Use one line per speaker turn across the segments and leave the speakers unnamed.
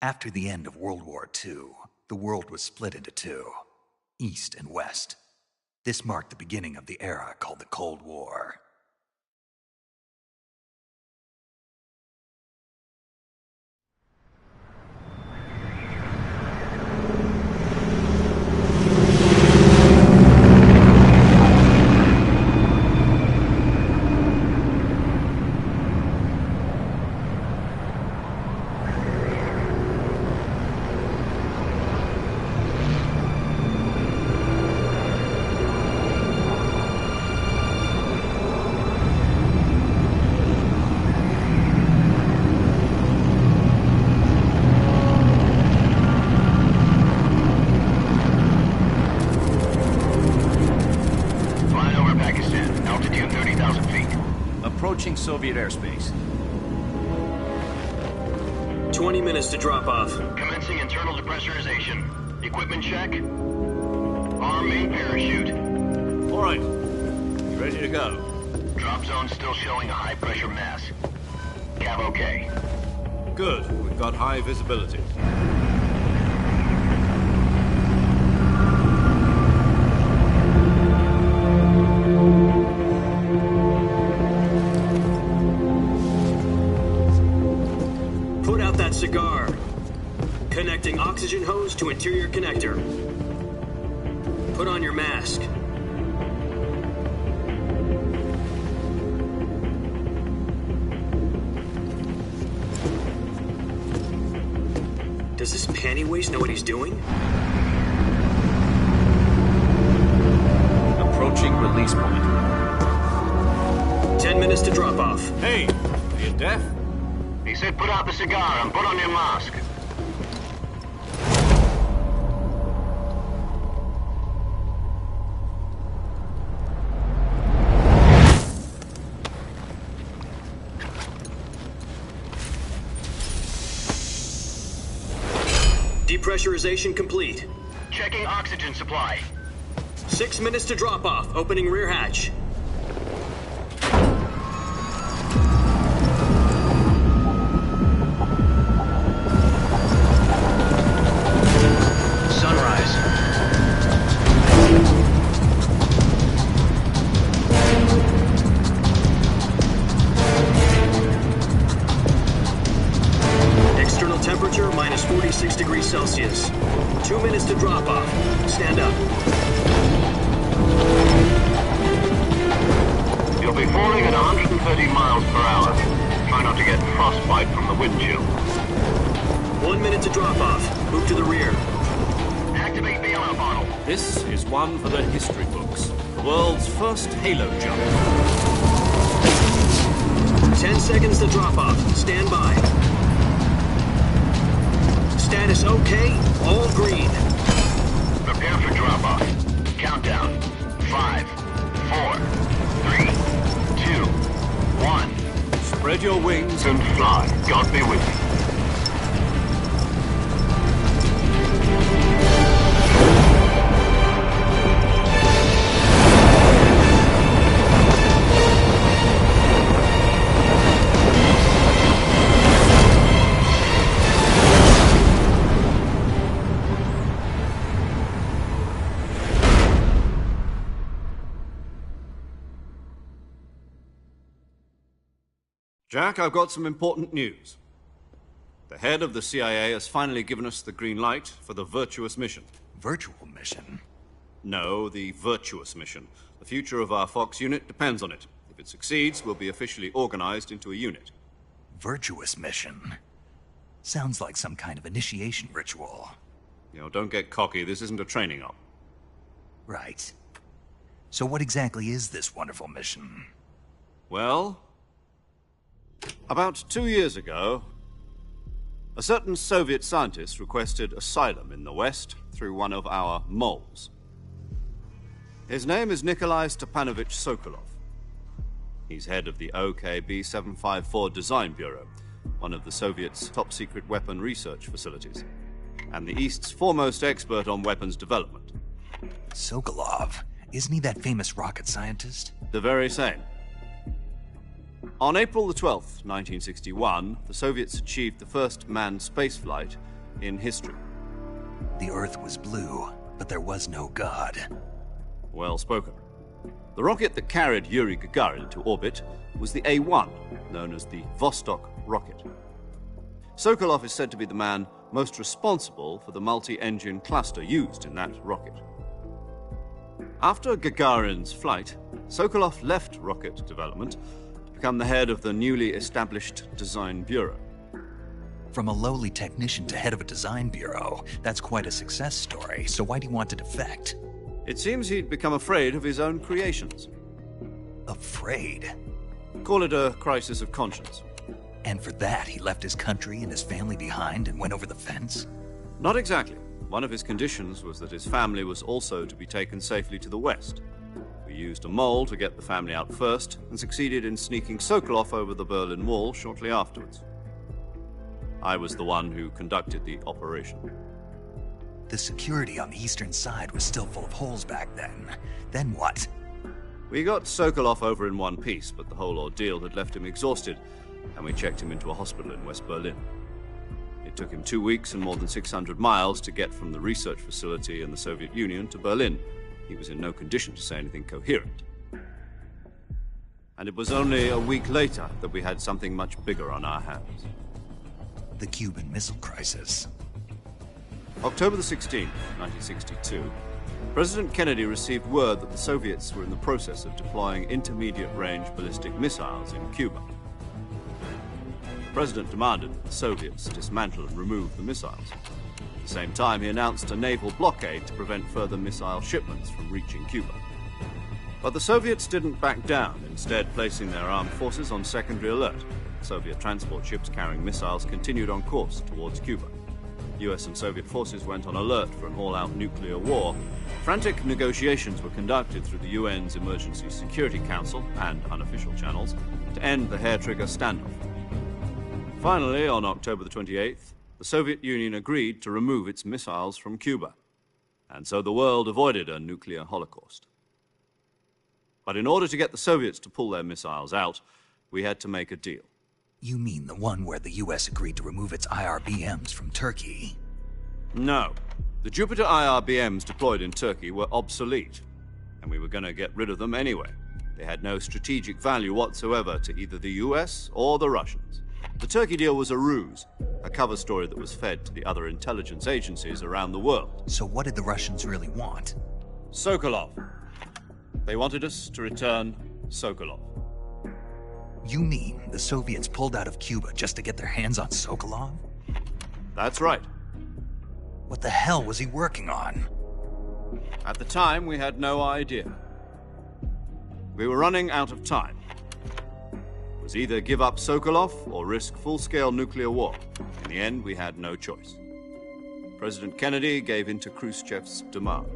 After the end of World War II, the world was split into two, East and West. This marked the beginning of the era called the Cold War.
Approaching Soviet airspace.
20 minutes to drop off.
Commencing internal depressurization. Equipment check. Arm main parachute.
All right. Ready to go.
Drop zone still showing a high pressure mass. Cav okay.
Good. We've got high visibility.
Cigar. Connecting oxygen hose to interior connector. Put on your mask. Does this panty waste know what he's doing?
Approaching release point.
10 minutes to drop off.
Hey, are you deaf?
He said put out the cigar and put on your mask.
Depressurization complete.
Checking oxygen supply.
6 minutes to drop off. Opening rear hatch. Temperature minus 46 degrees Celsius. 2 minutes to drop off. Stand up.
You'll be falling at 130 miles per hour. Try not to get frostbite from the wind chill.
1 minute to drop off. Move to the rear.
Activate the alarm bottle.
This is one for the history books. The world's first halo jump.
10 seconds to drop off. Stand by. Status okay, all green.
Prepare for drop-off. Countdown. 5, 4, 3, 2, 1.
Spread your wings
and fly. God be with you.
Jack, I've got some important news. The head of the CIA has finally given us the green light for the Virtuous mission.
Virtual mission?
No, the Virtuous mission. The future of our Fox unit depends on it. If it succeeds, we'll be officially organized into a unit.
Virtuous mission? Sounds like some kind of initiation ritual.
You know, don't get cocky. This isn't a training op.
Right. So what exactly is this wonderful mission?
Well, about 2 years ago, a certain Soviet scientist requested asylum in the West through one of our moles. His name is Nikolai Stepanovich Sokolov. He's head of the OKB 754 Design Bureau, one of the Soviets' top-secret weapon research facilities, and the East's foremost expert on weapons development.
Sokolov? Isn't he that famous rocket scientist?
The very same. On April the 12th, 1961, the Soviets achieved the first manned spaceflight in history.
The Earth was blue, but there was no God.
Well spoken. The rocket that carried Yuri Gagarin to orbit was the A-1, known as the Vostok rocket. Sokolov is said to be the man most responsible for the multi-engine cluster used in that rocket. After Gagarin's flight, Sokolov left rocket development to become the head of the newly established Design Bureau.
From a lowly technician to head of a design bureau, that's quite a success story, so why do you want to defect?
It seems he'd become afraid of his own creations.
Afraid?
Call it a crisis of conscience.
And for that, he left his country and his family behind and went over the fence?
Not exactly. One of his conditions was that his family was also to be taken safely to the west. We used a mole to get the family out first and succeeded in sneaking Sokolov over the Berlin Wall shortly afterwards. I was the one who conducted the operation.
The security on the eastern side was still full of holes back then. Then what?
We got Sokolov over in one piece, but the whole ordeal had left him exhausted, and we checked him into a hospital in West Berlin. It took him 2 weeks and more than 600 miles to get from the research facility in the Soviet Union to Berlin. He was in no condition to say anything coherent. And it was only a week later that we had something much bigger on our hands.
The Cuban Missile Crisis.
October the 16th, 1962, President Kennedy received word that the Soviets were in the process of deploying intermediate-range ballistic missiles in Cuba. The President demanded that the Soviets dismantle and remove the missiles. At the same time, he announced a naval blockade to prevent further missile shipments from reaching Cuba. But the Soviets didn't back down, instead placing their armed forces on secondary alert. Soviet transport ships carrying missiles continued on course towards Cuba. US and Soviet forces went on alert for an all-out nuclear war. Frantic negotiations were conducted through the UN's Emergency Security Council and unofficial channels to end the hair-trigger standoff. Finally, on October the 28th, the Soviet Union agreed to remove its missiles from Cuba, and so the world avoided a nuclear holocaust. But in order to get the Soviets to pull their missiles out, we had to make a deal.
You mean the one where the US agreed to remove its IRBMs from Turkey?
No. The Jupiter IRBMs deployed in Turkey were obsolete, and we were going to get rid of them anyway. They had no strategic value whatsoever to either the US or the Russians. The Turkey deal was a ruse, a cover story that was fed to the other intelligence agencies around the world.
So what did the Russians really want?
Sokolov. They wanted us to return Sokolov.
You mean the Soviets pulled out of Cuba just to get their hands on Sokolov?
That's right.
What the hell was he working on?
At the time, we had no idea. We were running out of time. It was either give up Sokolov or risk full-scale nuclear war. In the end, we had no choice. President Kennedy gave in to Khrushchev's demand.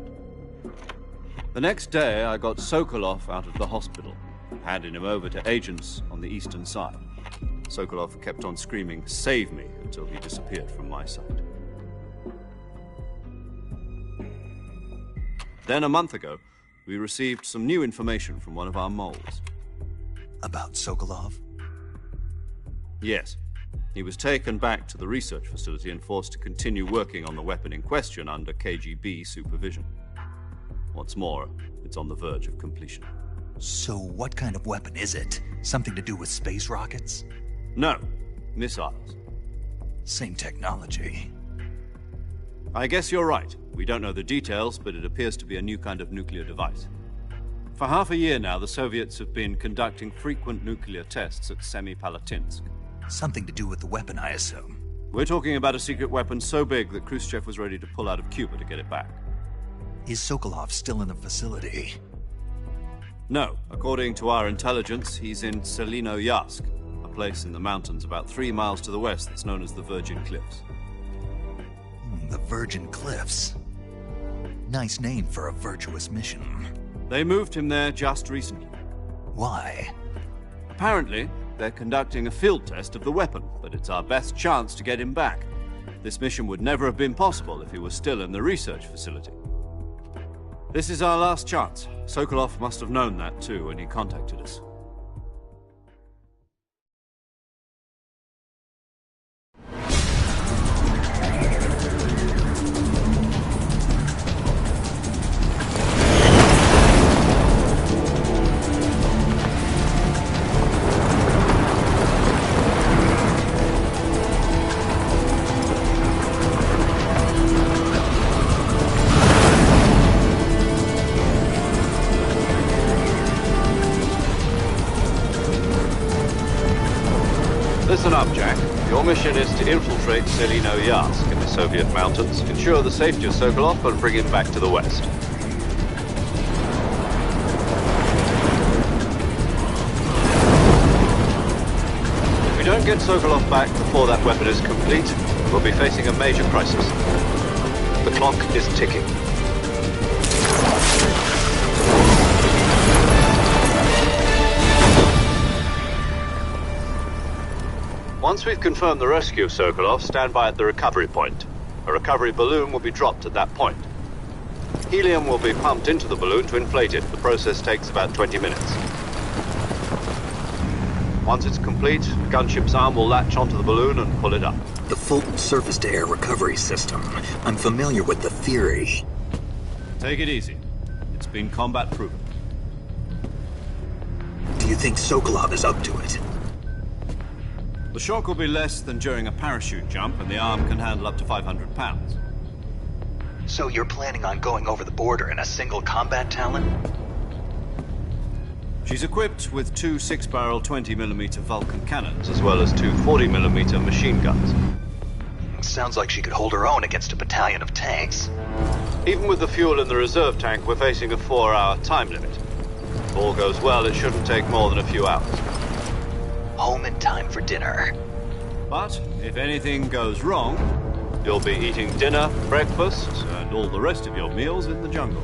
The next day, I got Sokolov out of the hospital, handing him over to agents on the eastern side. Sokolov kept on screaming, "Save me," until he disappeared from my sight. Then, a month ago, we received some new information from one of our moles.
About Sokolov?
Yes. He was taken back to the research facility and forced to continue working on the weapon in question under KGB supervision. What's more, it's on the verge of completion.
So what kind of weapon is it? Something to do with space rockets?
No, missiles.
Same technology.
I guess you're right. We don't know the details, but it appears to be a new kind of nuclear device. For half a year now, the Soviets have been conducting frequent nuclear tests at Semipalatinsk.
Something to do with the weapon, I assume.
We're talking about a secret weapon so big that Khrushchev was ready to pull out of Cuba to get it back.
Is Sokolov still in the facility?
No. According to our intelligence, he's in Selinoyarsk, a place in the mountains about 3 miles to the west that's known as the Virgin Cliffs.
The Virgin Cliffs. Nice name for a virtuous mission.
They moved him there just recently.
Why?
Apparently, they're conducting a field test of the weapon, but it's our best chance to get him back. This mission would never have been possible if he was still in the research facility. This is our last chance. Sokolov must have known that too when he contacted us. mission is to infiltrate Selino-Yarsk in the Soviet mountains, ensure the safety of Sokolov, and bring him back to the west. If we don't get Sokolov back before that weapon is complete, we'll be facing a major crisis. The clock is ticking. Once we've confirmed the rescue of Sokolov, stand by at the recovery point. A recovery balloon will be dropped at that point. Helium will be pumped into the balloon to inflate it. The process takes about 20 minutes. Once it's complete, the gunship's arm will latch onto the balloon and pull it up.
The Fulton surface-to-air recovery system. I'm familiar with the theory.
Take it easy. It's been combat-proven.
Do you think Sokolov is up to it?
The shock will be less than during a parachute jump, and the arm can handle up to 500 pounds.
So you're planning on going over the border in a single combat Talon?
She's equipped with two 6-barrel 20mm Vulcan cannons, as well as two 40mm machine guns.
Sounds like she could hold her own against a battalion of tanks.
Even with the fuel in the reserve tank, we're facing a 4-hour time limit. If all goes well, it shouldn't take more than a few hours.
Home in time for dinner.
But if anything goes wrong, you'll be eating dinner, breakfast, and all the rest of your meals in the jungle.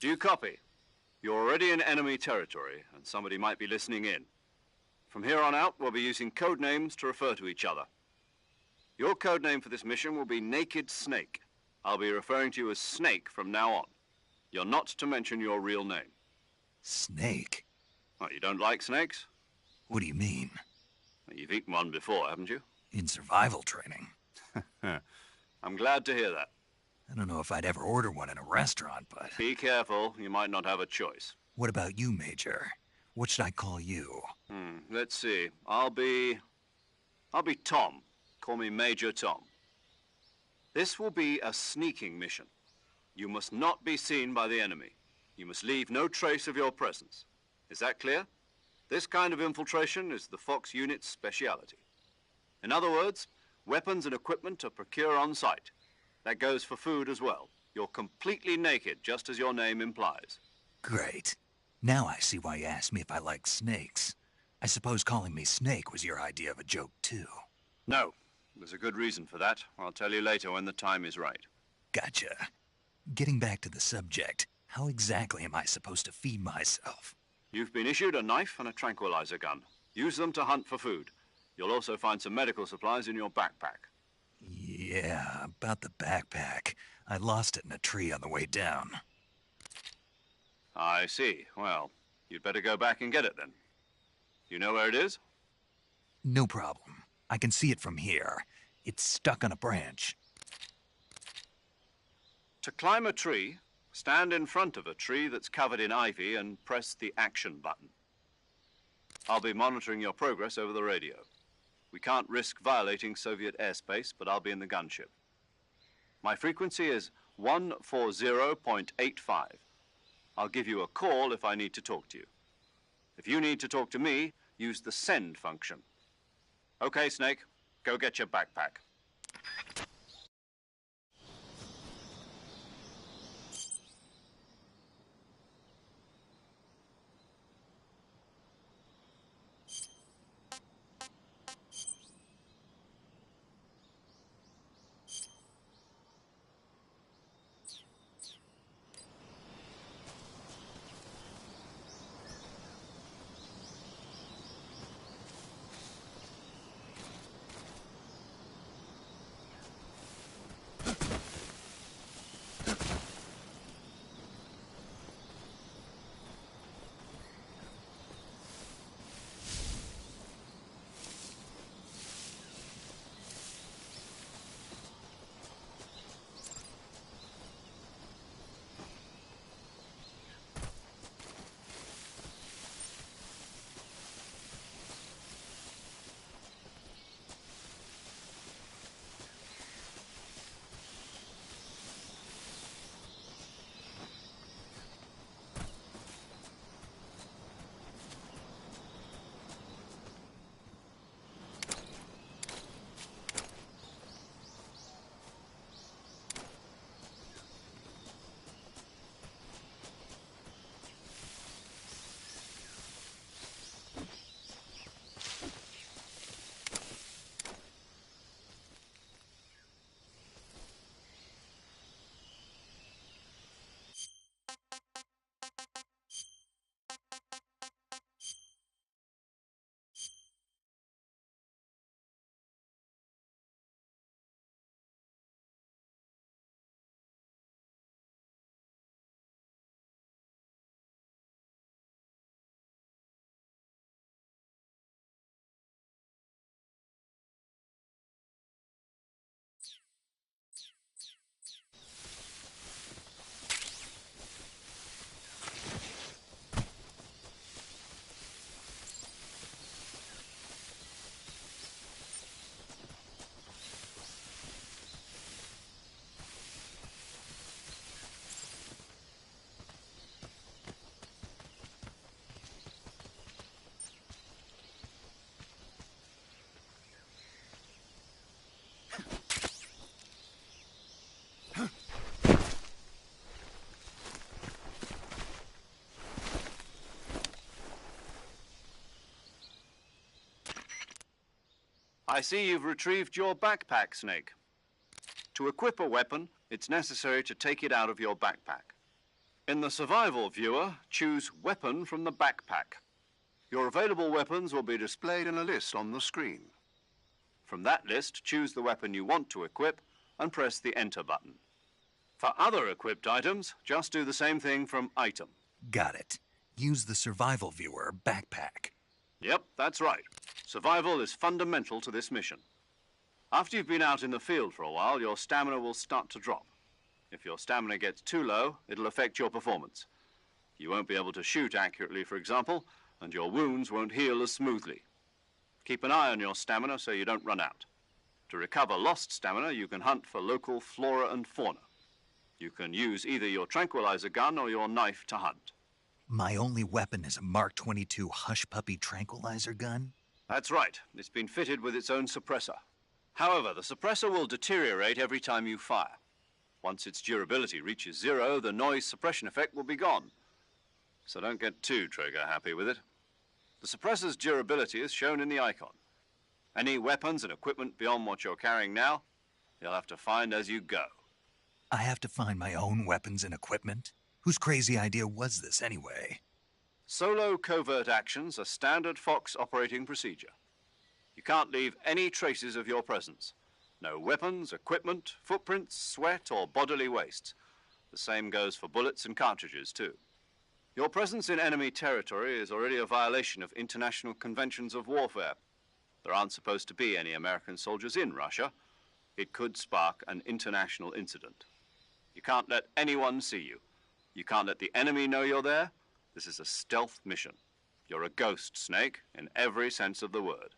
Do you copy? You're already in enemy territory, and somebody might be listening in. From here on out, we'll be using code names to refer to each other. Your code name for this mission will be Naked Snake. I'll be referring to you as Snake from now on. You're not to mention your real name.
Snake?
What, you don't like snakes?
What do you mean?
Well, you've eaten one before, haven't you?
In survival training.
I'm glad to hear that.
I don't know if I'd ever order one in a restaurant, but...
Be careful, you might not have a choice.
What about you, Major? What should I call you?
Let's see. I'll be Tom. Call me Major Tom. This will be a sneaking mission. You must not be seen by the enemy. You must leave no trace of your presence. Is that clear? This kind of infiltration is the Fox unit's speciality. In other words, weapons and equipment are procured on site. That goes for food as well. You're completely naked, just as your name implies.
Great. Now I see why you asked me if I like snakes. I suppose calling me Snake was your idea of a joke, too.
No. There's a good reason for that. I'll tell you later when the time is right.
Gotcha. Getting back to the subject, how exactly am I supposed to feed myself?
You've been issued a knife and a tranquilizer gun. Use them to hunt for food. You'll also find some medical supplies in your backpack.
Yeah, about the backpack. I lost it in a tree on the way down.
I see. Well, you'd better go back and get it then. You know where it is?
No problem. I can see it from here. It's stuck on a branch.
To climb a tree, stand in front of a tree that's covered in ivy and press the action button. I'll be monitoring your progress over the radio. We can't risk violating Soviet airspace, but I'll be in the gunship. My frequency is 140.85. I'll give you a call if I need to talk to you. If you need to talk to me, use the send function. Okay, Snake, go get your backpack. I see you've retrieved your backpack, Snake. To equip a weapon, it's necessary to take it out of your backpack. In the survival viewer, choose Weapon from the backpack. Your available weapons will be displayed in a list on the screen. From that list, choose the weapon you want to equip and press the Enter button. For other equipped items, just do the same thing from Item.
Got it. Use the survival viewer backpack.
Yep, that's right. Survival is fundamental to this mission. After you've been out in the field for a while, your stamina will start to drop. If your stamina gets too low, it'll affect your performance. You won't be able to shoot accurately, for example, and your wounds won't heal as smoothly. Keep an eye on your stamina so you don't run out. To recover lost stamina, you can hunt for local flora and fauna. You can use either your tranquilizer gun or your knife to hunt.
My only weapon is a Mark 22 Hush Puppy tranquilizer gun?
That's right. It's been fitted with its own suppressor. However, the suppressor will deteriorate every time you fire. Once its durability reaches 0, the noise suppression effect will be gone. So don't get too trigger happy with it. The suppressor's durability is shown in the icon. Any weapons and equipment beyond what you're carrying now, you'll have to find as you go.
I have to find my own weapons and equipment? Whose crazy idea was this anyway?
Solo covert actions are standard Fox operating procedure. You can't leave any traces of your presence. No weapons, equipment, footprints, sweat, or bodily waste. The same goes for bullets and cartridges, too. Your presence in enemy territory is already a violation of international conventions of warfare. There aren't supposed to be any American soldiers in Russia. It could spark an international incident. You can't let anyone see you. You can't let the enemy know you're there. This is a stealth mission. You're a ghost, Snake, in every sense of the word.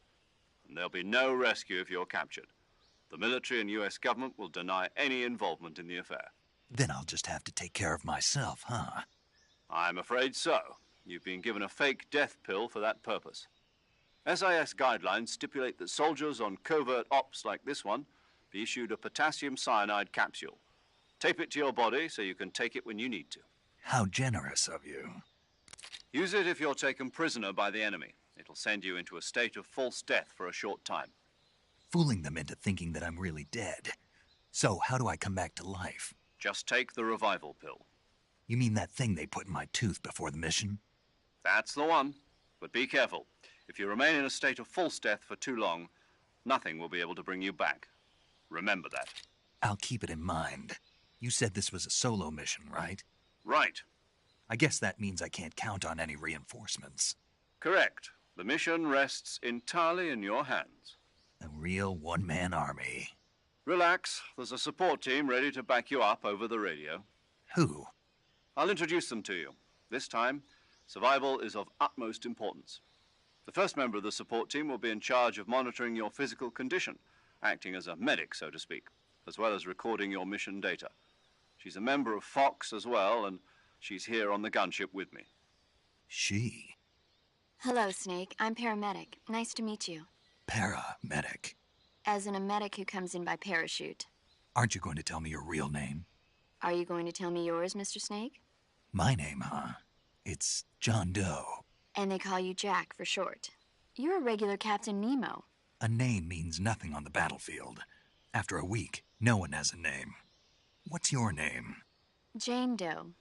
And there'll be no rescue if you're captured. The military and U.S. government will deny any involvement in the affair.
Then I'll just have to take care of myself, huh?
I'm afraid so. You've been given a fake death pill for that purpose. SIS guidelines stipulate that soldiers on covert ops like this one be issued a potassium cyanide capsule. Tape it to your body so you can take it when you need to.
How generous of you.
Use it if you're taken prisoner by the enemy. It'll send you into a state of false death for a short time.
Fooling them into thinking that I'm really dead. So how do I come back to life?
Just take the revival pill.
You mean that thing they put in my tooth before the mission?
That's the one. But be careful. If you remain in a state of false death for too long, nothing will be able to bring you back. Remember that.
I'll keep it in mind. You said this was a solo mission, right?
Right.
I guess that means I can't count on any reinforcements.
Correct. The mission rests entirely in your hands.
A real one-man army.
Relax. There's a support team ready to back you up over the radio.
Who?
I'll introduce them to you. This time, survival is of utmost importance. The first member of the support team will be in charge of monitoring your physical condition, acting as a medic, so to speak, as well as recording your mission data. She's a member of Fox as well, and she's here on the gunship with me.
She?
Hello, Snake. I'm paramedic. Nice to meet you.
Paramedic.
As in a medic who comes in by parachute.
Aren't you going to tell me your real name?
Are you going to tell me yours, Mr. Snake?
My name, huh? It's John Doe.
And they call you Jack for short. You're a regular Captain Nemo.
A name means nothing on the battlefield. After a week, no one has a name. What's your name?
Jane Doe.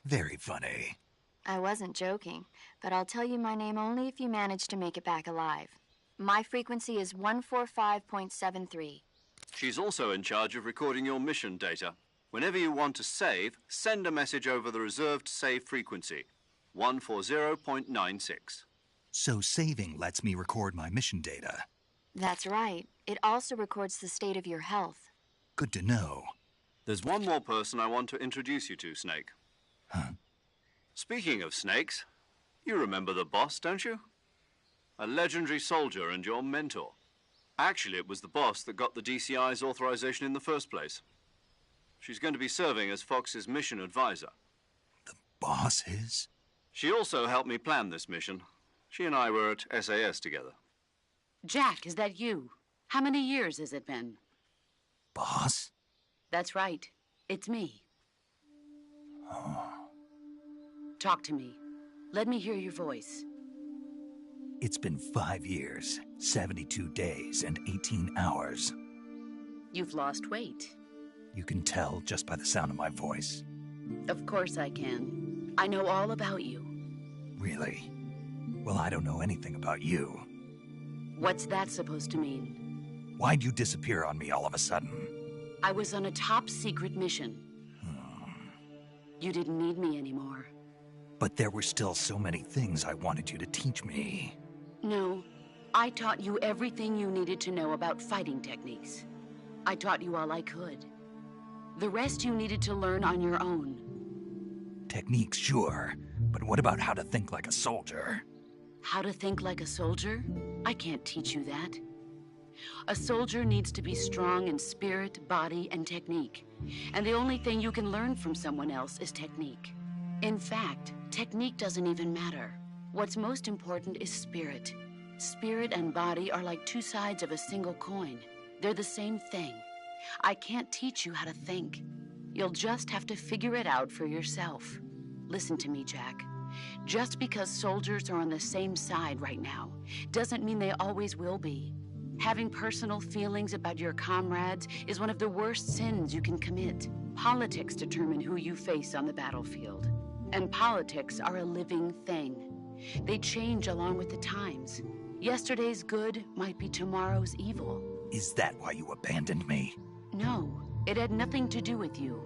Very funny.
I wasn't joking, but I'll tell you my name only if you manage to make it back alive. My frequency is 145.73.
She's also in charge of recording your mission data. Whenever you want to save, send a message over the reserved save frequency, 140.96.
So saving lets me record my mission data.
That's right. It also records the state of your health.
Good to know.
There's one more person I want to introduce you to, Snake.
Huh?
Speaking of snakes, you remember the boss, don't you? A legendary soldier and your mentor. Actually, it was the boss that got the DCI's authorization in the first place. She's going to be serving as Fox's mission advisor.
The boss is?
She also helped me plan this mission. She and I were at SAS together.
Jack, is that you? How many years has it been?
Boss?
That's right. It's me.
Oh.
Talk to me. Let me hear your voice.
It's been 5 years, 72 days, and 18 hours.
You've lost weight.
You can tell just by the sound of my voice.
Of course I can. I know all about you.
Really? Well, I don't know anything about you.
What's that supposed to mean?
Why'd you disappear on me all of a sudden?
I was on a top-secret mission. You didn't need me anymore.
But there were still so many things I wanted you to teach me.
No, I taught you everything you needed to know about fighting techniques. I taught you all I could. The rest you needed to learn on your own.
Techniques, sure. But what about how to think like a soldier?
How to think like a soldier? I can't teach you that. A soldier needs to be strong in spirit, body, and technique. And the only thing you can learn from someone else is technique. In fact, technique doesn't even matter. What's most important is spirit. Spirit and body are like two sides of a single coin. They're the same thing. I can't teach you how to think. You'll just have to figure it out for yourself. Listen to me, Jack. Just because soldiers are on the same side right now doesn't mean they always will be. Having personal feelings about your comrades is one of the worst sins you can commit. Politics determine who you face on the battlefield. And politics are a living thing. They change along with the times. Yesterday's good might be tomorrow's evil.
Is that why you abandoned me?
No, it had nothing to do with you.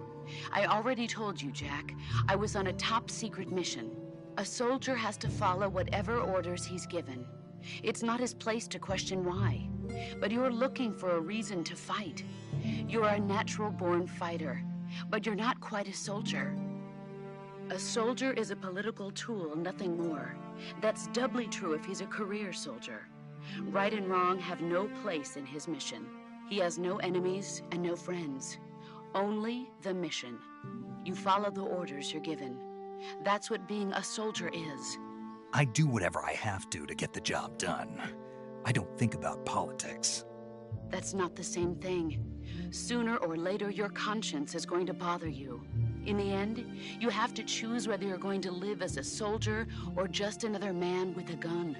I already told you, Jack. I was on a top-secret mission. A soldier has to follow whatever orders he's given. It's not his place to question why. But you're looking for a reason to fight. You're a natural-born fighter. but you're not quite a soldier. A soldier is a political tool, nothing more. That's doubly true if he's a career soldier. Right and wrong have no place in his mission. He has no enemies and no friends. Only the mission. You follow the orders you're given. That's what being a soldier is.
I do whatever I have to get the job done. I don't think about politics.
That's not the same thing. Sooner or later, your conscience is going to bother you. In the end, you have to choose whether you're going to live as a soldier or just another man with a gun.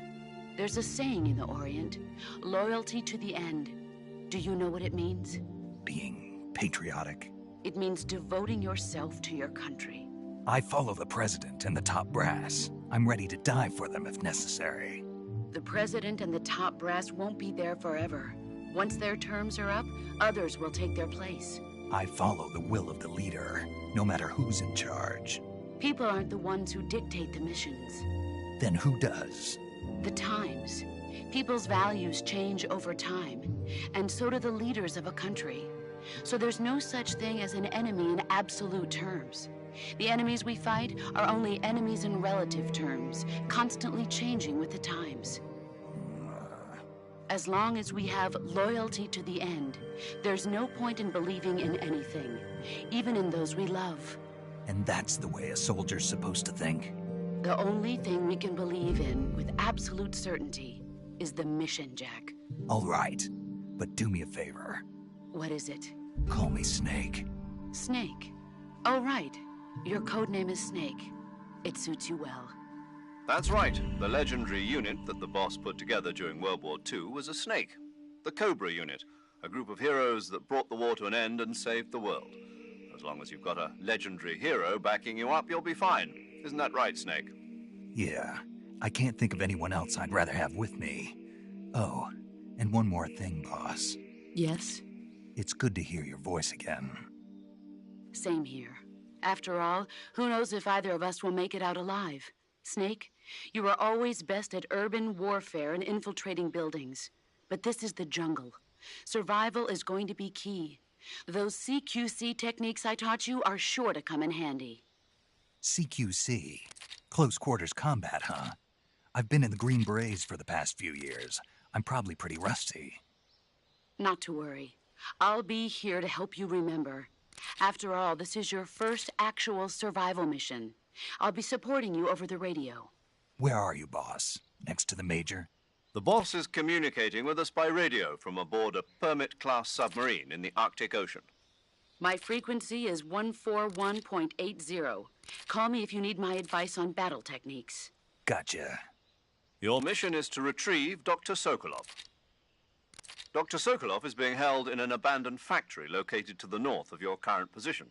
There's a saying in the Orient, loyalty to the end. Do you know what it means?
Being patriotic.
It means devoting yourself to your country.
I follow the president and the top brass. I'm ready to die for them if necessary.
The president and the top brass won't be there forever. Once their terms are up, others will take their place.
I follow the will of the leader, no matter who's in charge.
People aren't the ones who dictate the missions.
Then who does?
The times. People's values change over time, and so do the leaders of a country. So there's no such thing as an enemy in absolute terms. The enemies we fight are only enemies in relative terms, constantly changing with the times. As long as we have loyalty to the end, there's no point in believing in anything, even in those we love.
And that's the way a soldier's supposed to think?
The only thing we can believe in with absolute certainty is the mission, Jack.
All right, but do me a favor.
What is it?
Call me Snake.
Snake. Oh, right. Your codename is Snake. It suits you well.
That's right. The legendary unit that the boss put together during World War II was a snake. The Cobra unit, a group of heroes that brought the war to an end and saved the world. As long as you've got a legendary hero backing you up, you'll be fine. Isn't that right, Snake?
Yeah, I can't think of anyone else I'd rather have with me. Oh, and one more thing, boss.
Yes?
It's good to hear your voice again.
Same here. After all, who knows if either of us will make it out alive? Snake, you are always best at urban warfare and infiltrating buildings. But this is the jungle. Survival is going to be key. Those CQC techniques I taught you are sure to come in handy.
CQC? Close quarters combat, huh? I've been in the Green Berets for the past few years. I'm probably pretty rusty.
Not to worry. I'll be here to help you remember. After all, this is your first actual survival mission. I'll be supporting you over the radio.
Where are you, boss? Next to the Major?
The boss is communicating with us by radio from aboard a Permit-class submarine in the Arctic Ocean.
My frequency is 141.80. Call me if you need my advice on battle techniques.
Gotcha.
Your mission is to retrieve Dr. Sokolov. Dr. Sokolov is being held in an abandoned factory located to the north of your current position.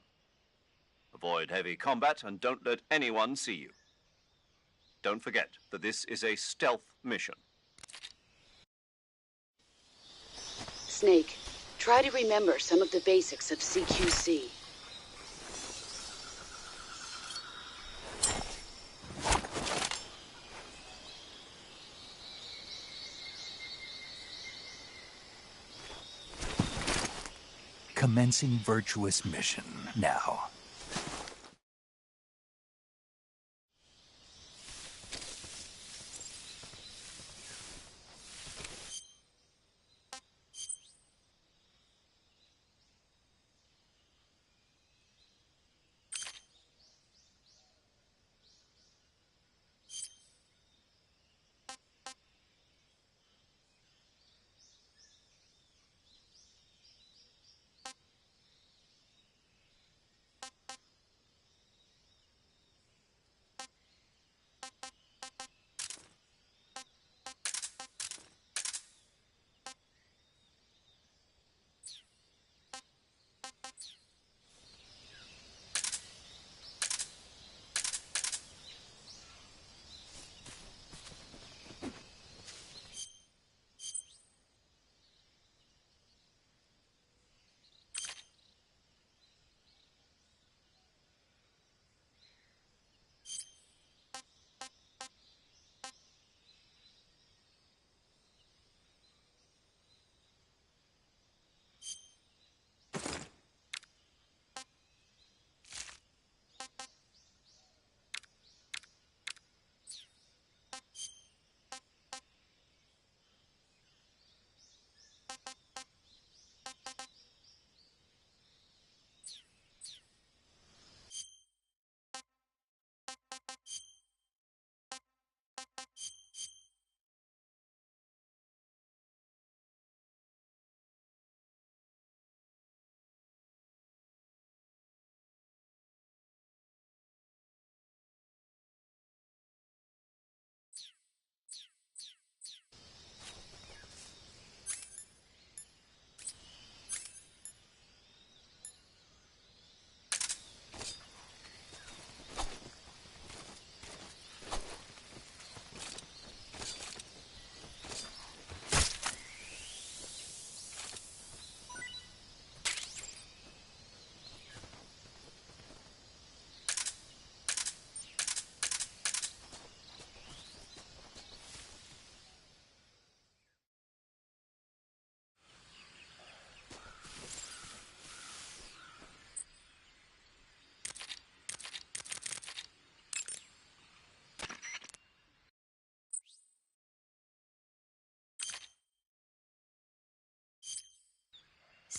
Avoid heavy combat and don't let anyone see you. Don't forget that this is a stealth mission.
Snake, try to remember some of the basics of CQC.
Commencing Virtuous mission now.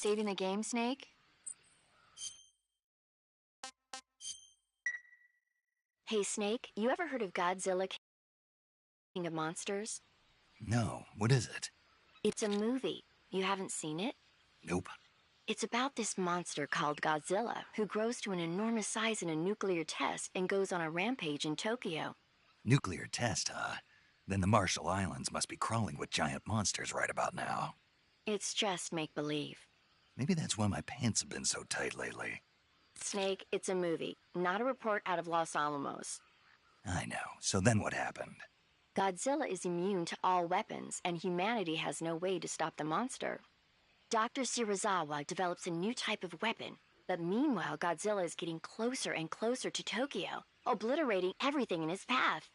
Saving the game, Snake? Hey, Snake, you ever heard of Godzilla, King of Monsters?
No, what is it?
It's a movie. You haven't seen it?
Nope.
It's about this monster called Godzilla, who grows to an enormous size in a nuclear test and goes on a rampage in Tokyo.
Nuclear test, huh? Then the Marshall Islands must be crawling with giant monsters right about now.
It's just make-believe.
Maybe that's why my pants have been so tight lately.
Snake, it's a movie, not a report out of Los Alamos.
I know. So then what happened?
Godzilla is immune to all weapons, and humanity has no way to stop the monster. Dr. Shirazawa develops a new type of weapon, but meanwhile Godzilla is getting closer and closer to Tokyo, obliterating everything in his path.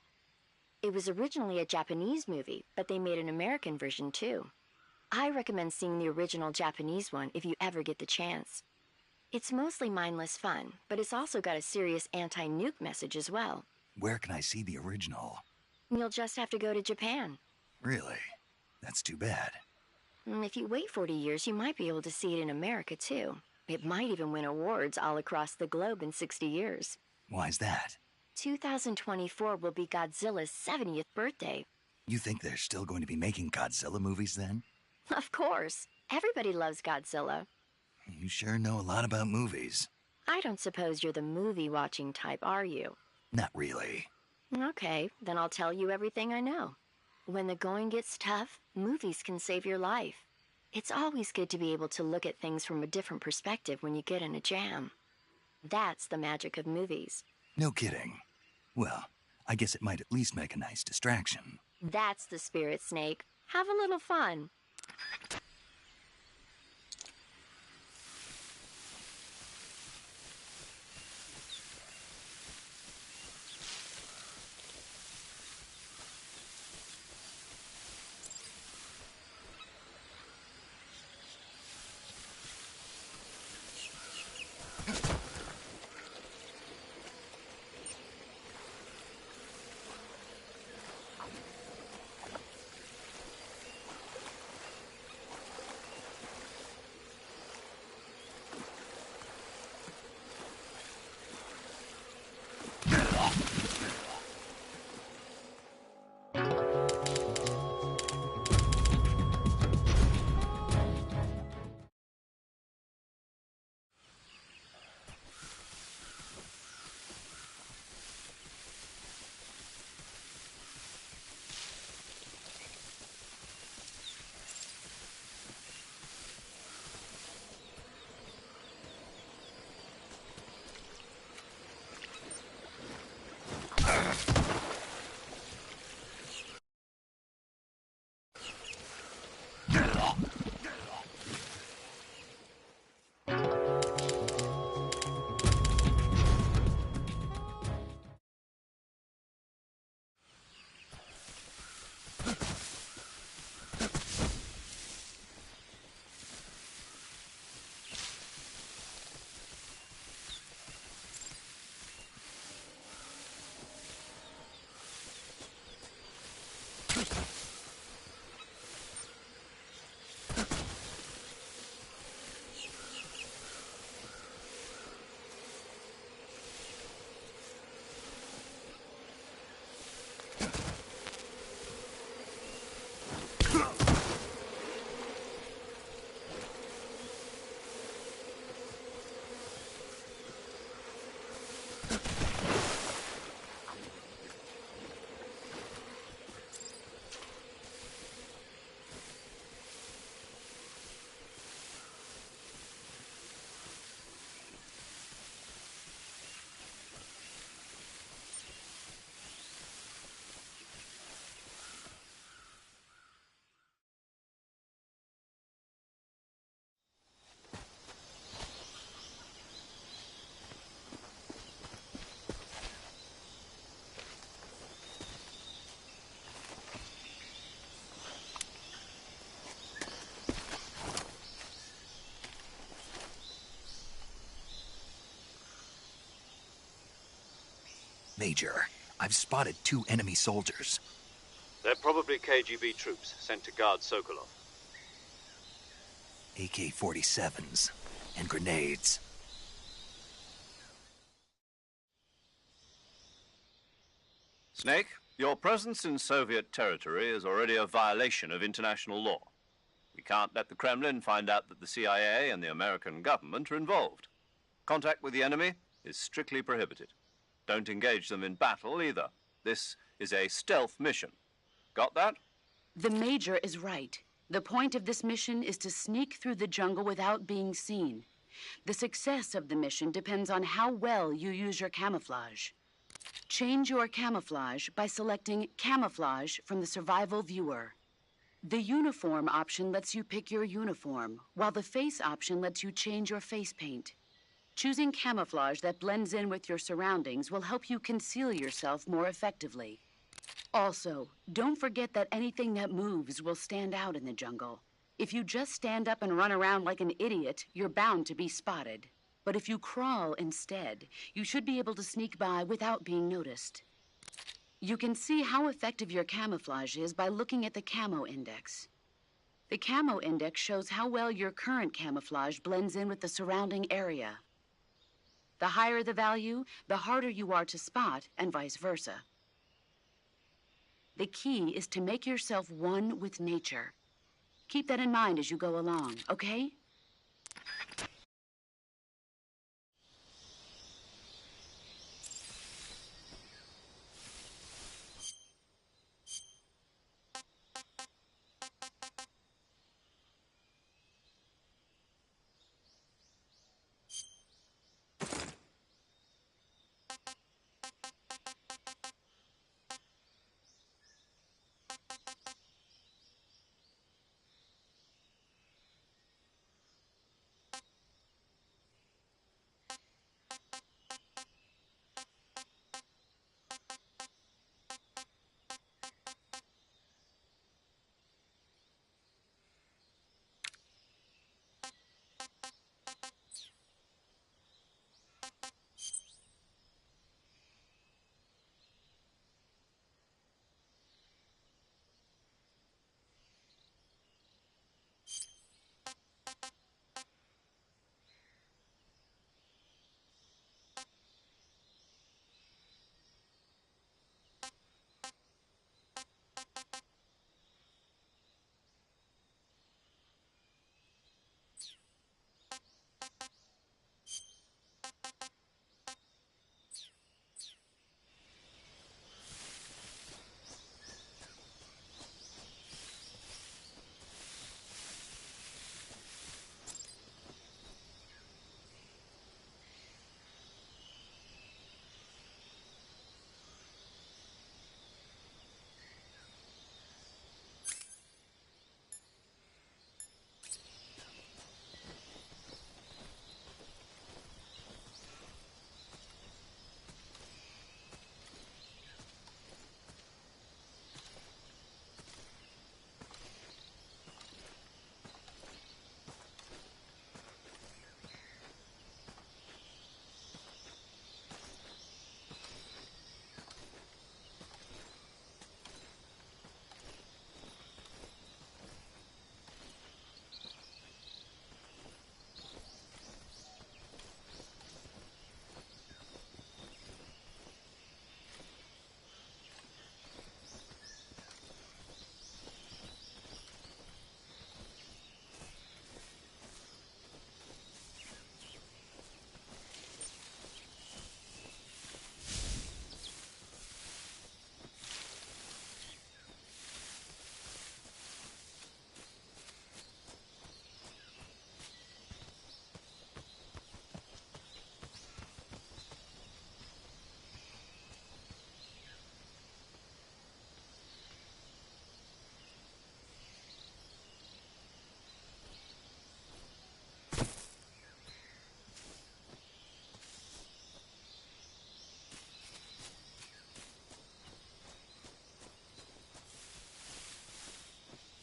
It was originally a Japanese movie, but they made an American version too. I recommend seeing the original Japanese one if you ever get the chance. It's mostly mindless fun, but it's also got a serious anti-nuke message as well.
Where can I see the original?
You'll just have to go to Japan.
Really? That's too bad.
If you wait 40 years, you might be able to see it in America too. It might even win awards all across the globe in 60 years.
Why's that?
2024 will be Godzilla's 70th birthday.
You think they're still going to be making Godzilla movies then?
Of course. Everybody loves Godzilla.
You sure know a lot about movies.
I don't suppose you're the movie-watching type, are you?
Not really.
Okay, then I'll tell you everything I know. When the going gets tough, movies can save your life. It's always good to be able to look at things from a different perspective when you get in a jam. That's the magic of movies.
No kidding. Well, I guess it might at least make a nice distraction.
That's the spirit, Snake. Have a little fun.
Major, I've spotted 2 enemy soldiers.
They're probably KGB troops sent to guard Sokolov.
AK-47s, and grenades.
Snake, your presence in Soviet territory is already a violation of international law. We can't let the Kremlin find out that the CIA and the American government are involved. Contact with the enemy is strictly prohibited. Don't engage them in battle either. This is a stealth mission. Got that?
The Major is right. The point of this mission is to sneak through the jungle without being seen. The success of the mission depends on how well you use your camouflage. Change your camouflage by selecting Camouflage from the Survival Viewer. The Uniform option lets you pick your uniform, while the Face option lets you change your face paint. Choosing camouflage that blends in with your surroundings will help you conceal yourself more effectively. Also, don't forget that anything that moves will stand out in the jungle. If you just stand up and run around like an idiot, you're bound to be spotted. But if you crawl instead, you should be able to sneak by without being noticed. You can see how effective your camouflage is by looking at the Camo Index. The Camo Index shows how well your current camouflage blends in with the surrounding area. The higher the value, the harder you are to spot, and vice versa. The key is to make yourself one with nature. Keep that in mind as you go along, okay?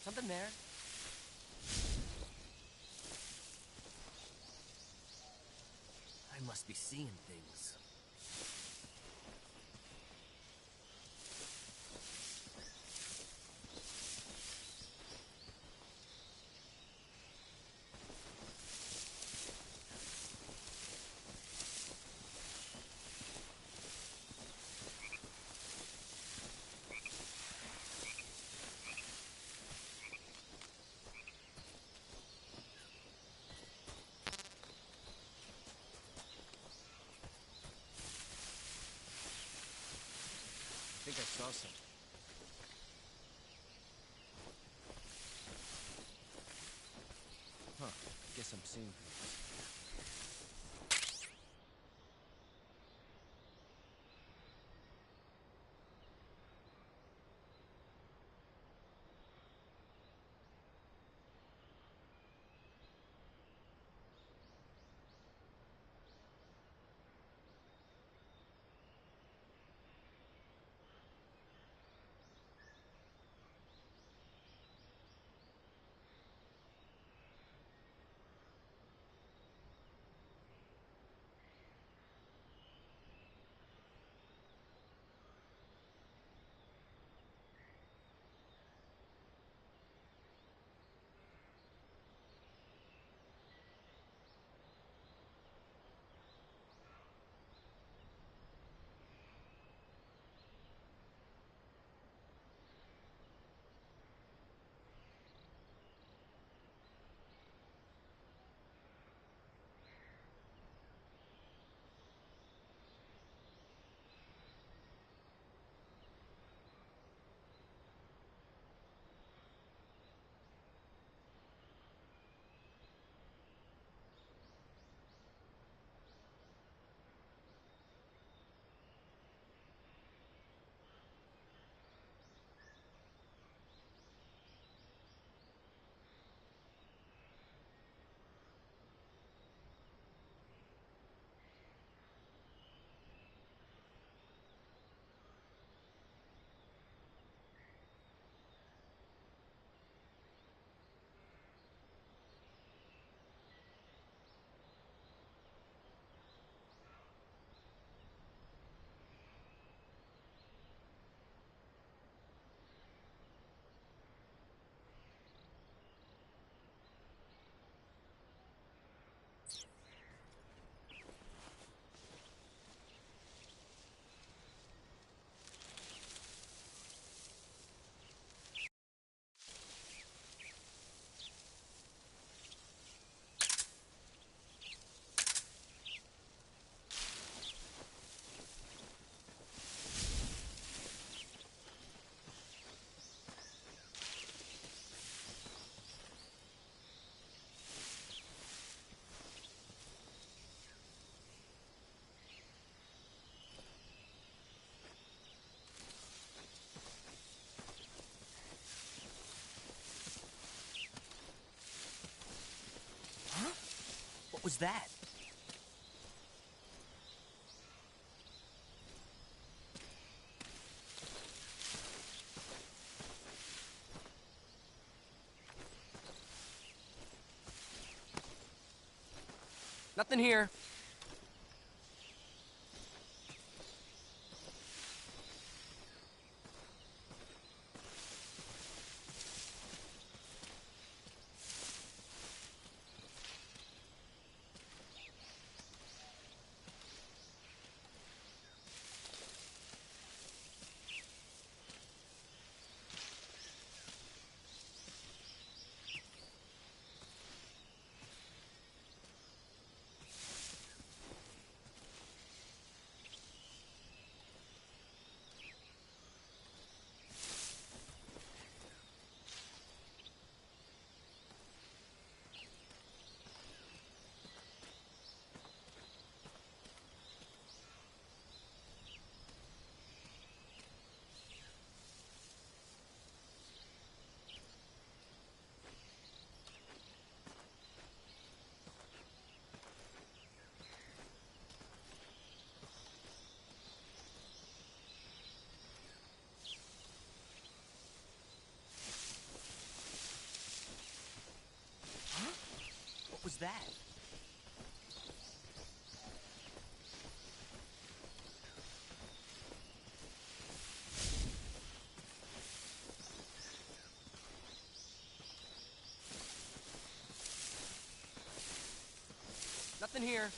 Something there? I must be seeing things. saw something. Huh. Guess I'm seeing things. What was that? Nothing here. What was that? Nothing here.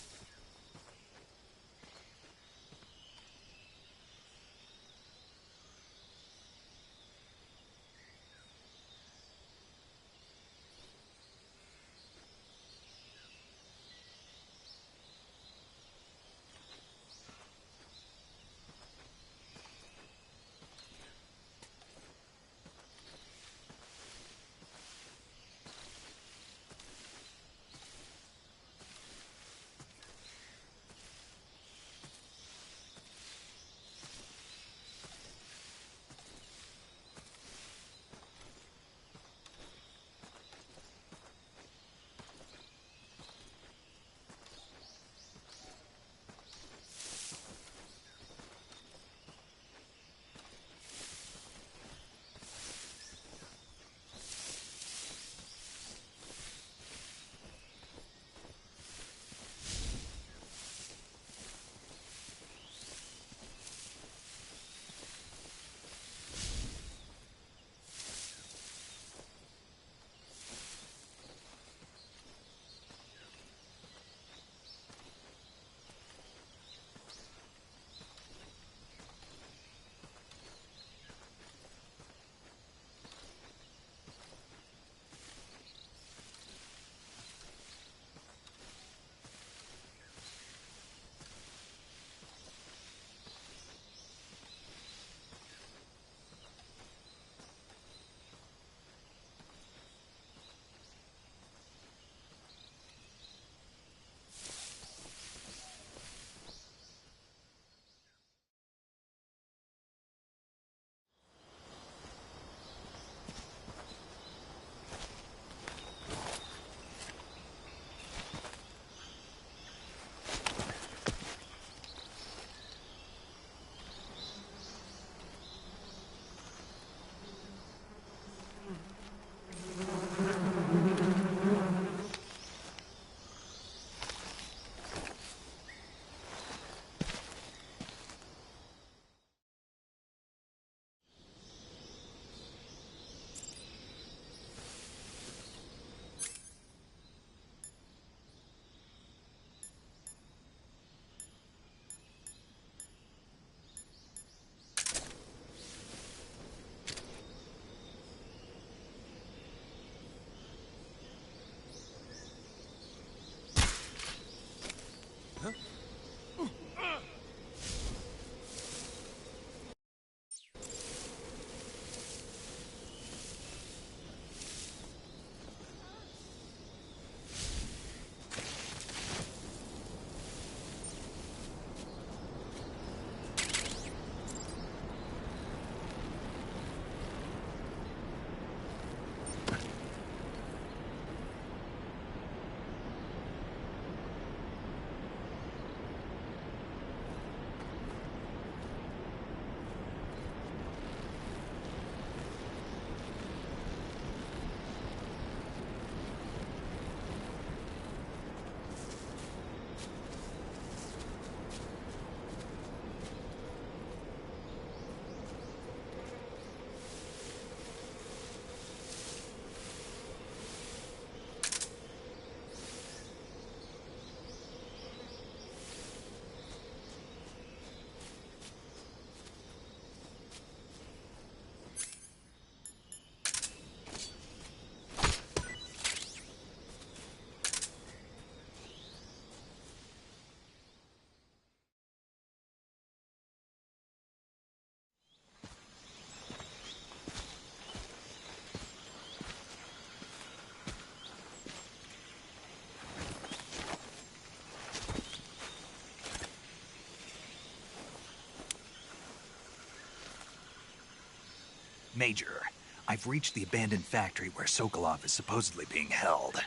Major, I've reached the abandoned factory where Sokolov is supposedly being held.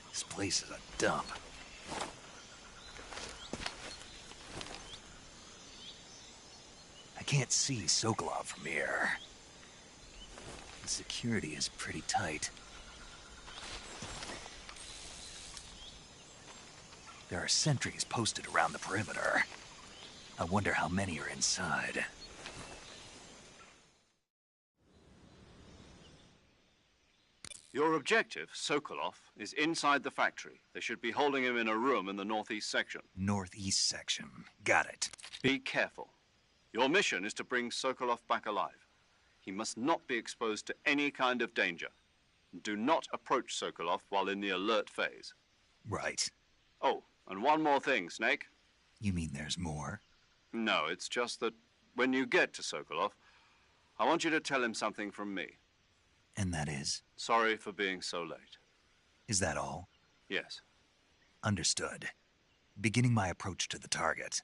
This place is a dump. I can't see Sokolov from here. The security is pretty tight. There are sentries posted around the perimeter. I wonder how many are inside.
Your objective, Sokolov, is inside the factory. They should be holding him in a room in the northeast section.
Northeast section. Got it.
Be careful. Your mission is to bring Sokolov back alive. He must not be exposed to any kind of danger. Do not approach Sokolov while in the alert phase.
Right.
Oh, and one more thing, Snake.
You mean there's more?
No, it's just that when you get to Sokolov, I want you to tell him something from me.
And that is?
Sorry for being so late.
Is that all?
Yes.
Understood. Beginning my approach to the target.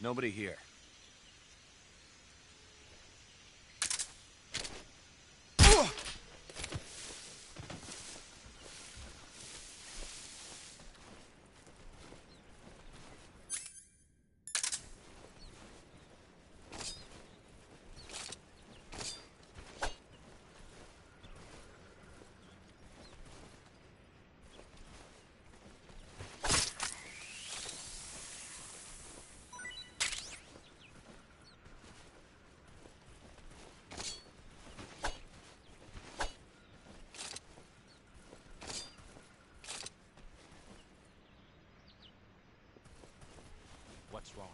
Nobody here. What's wrong?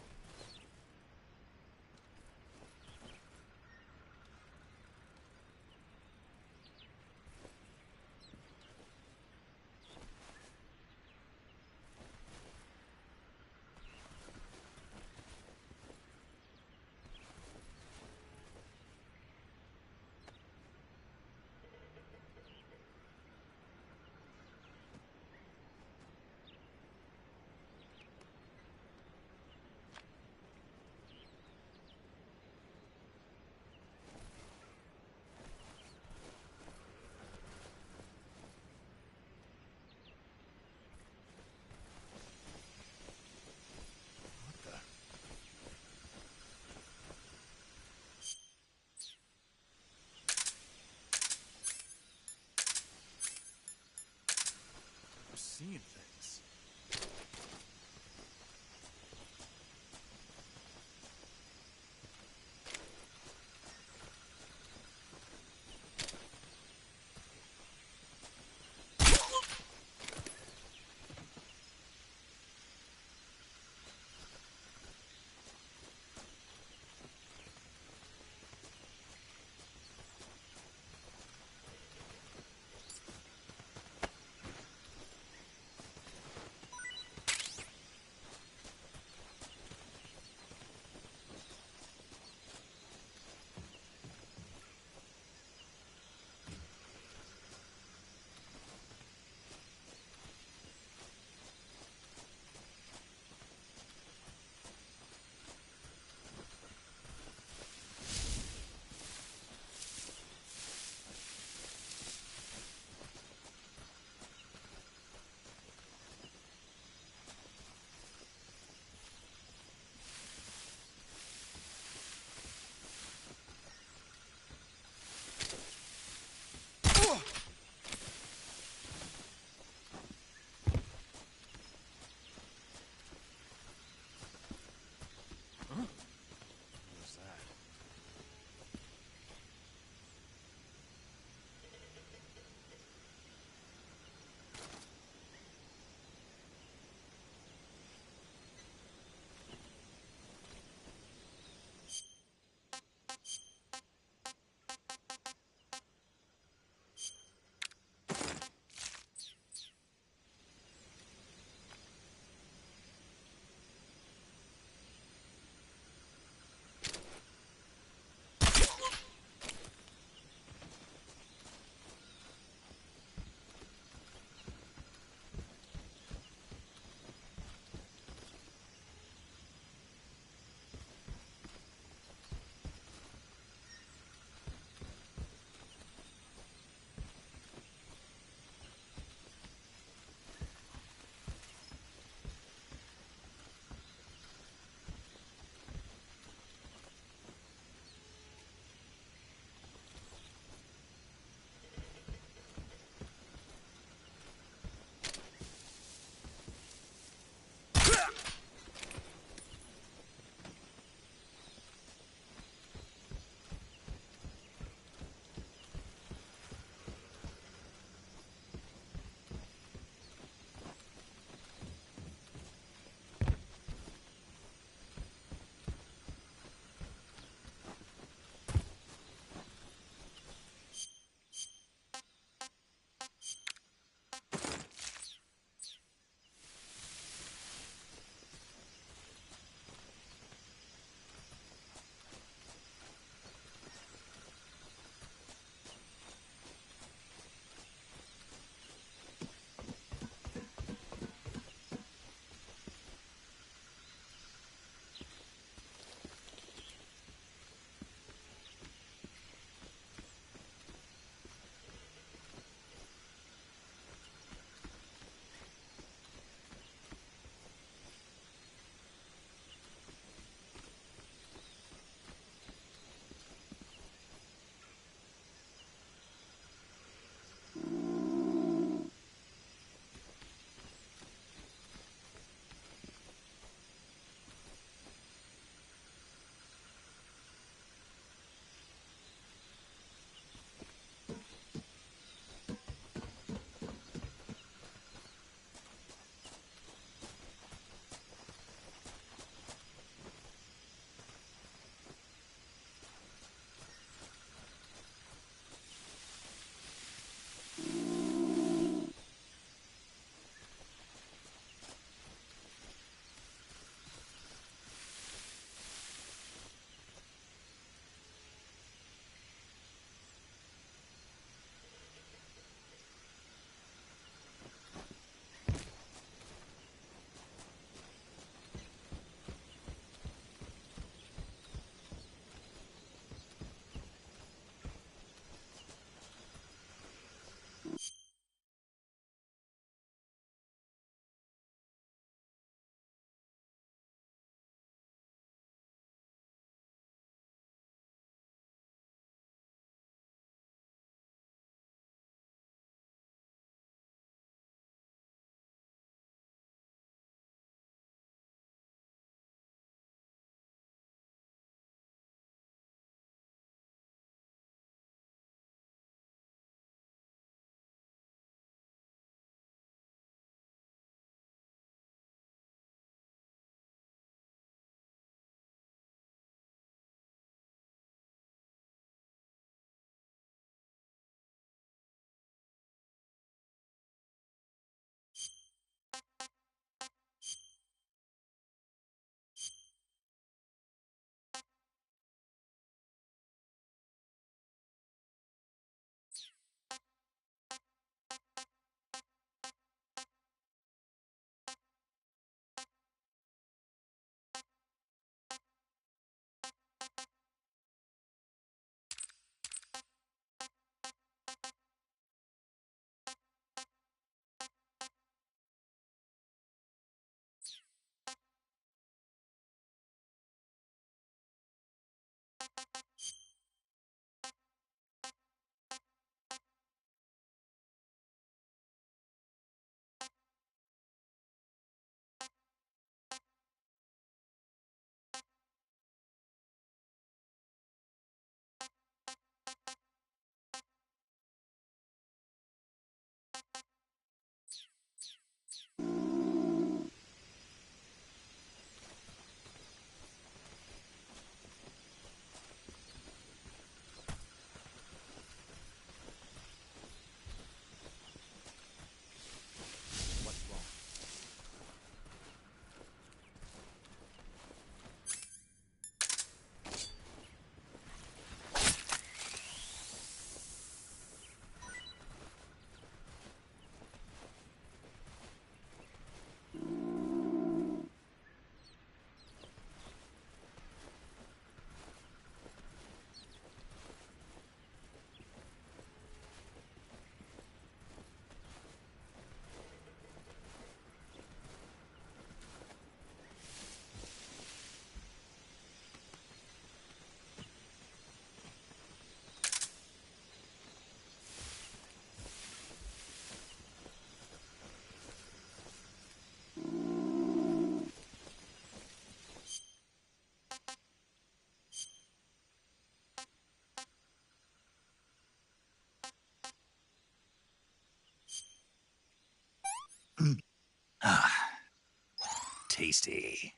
Tasty.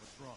What's wrong?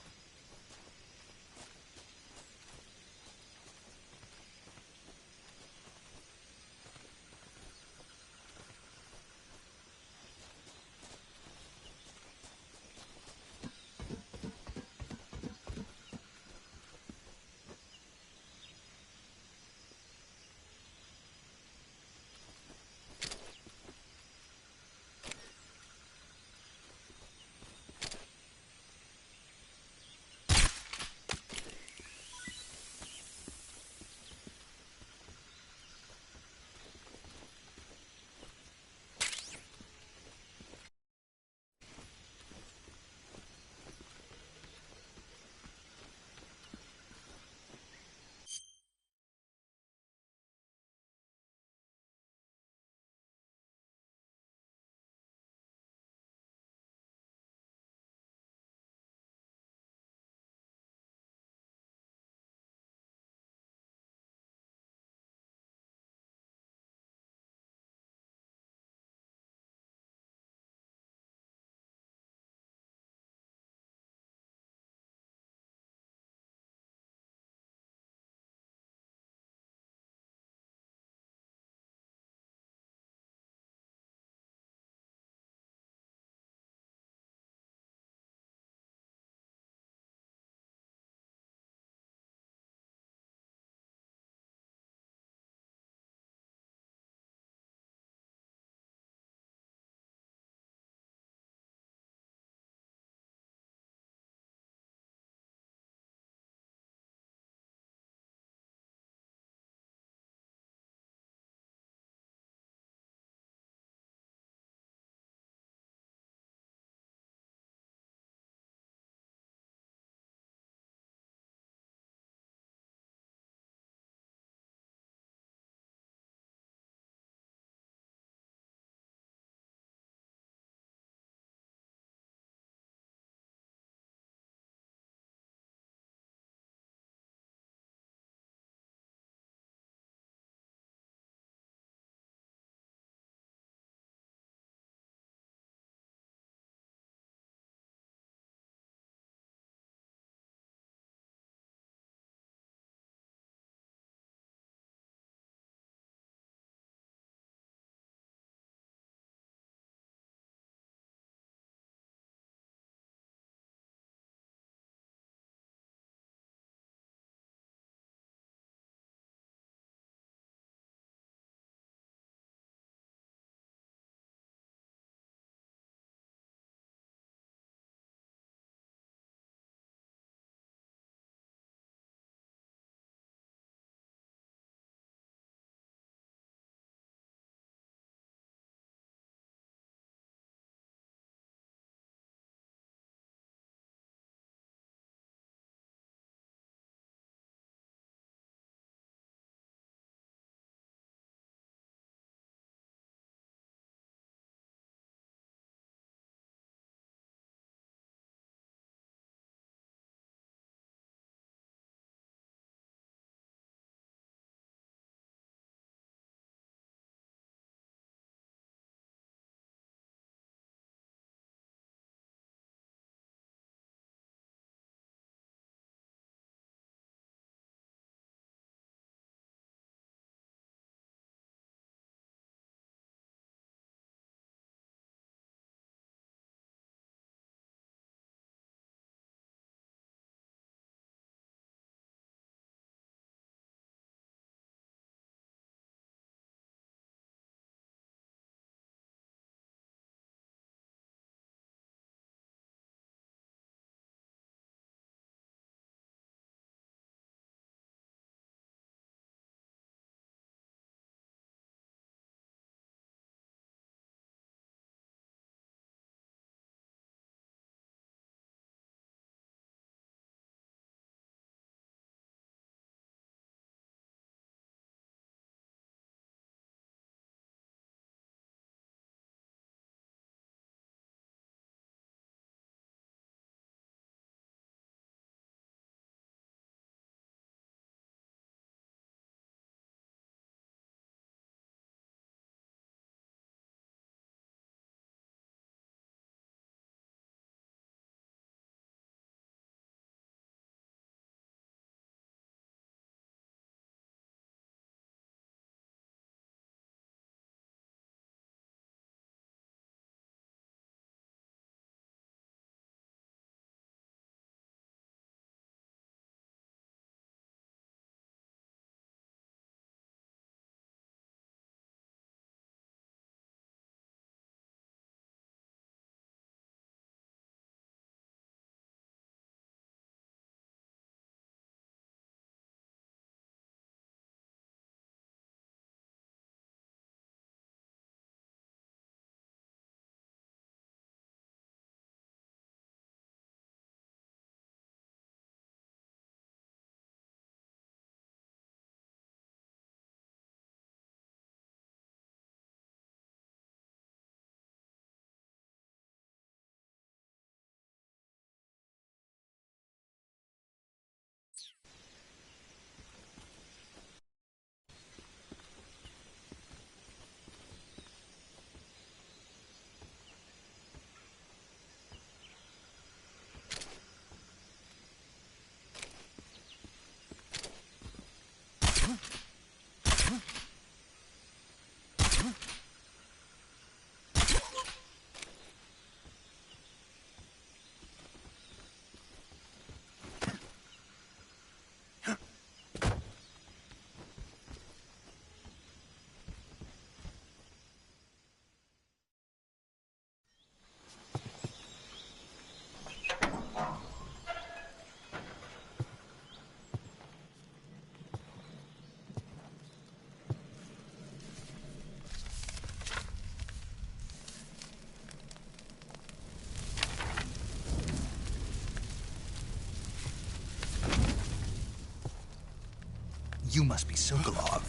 You must be Sokolov.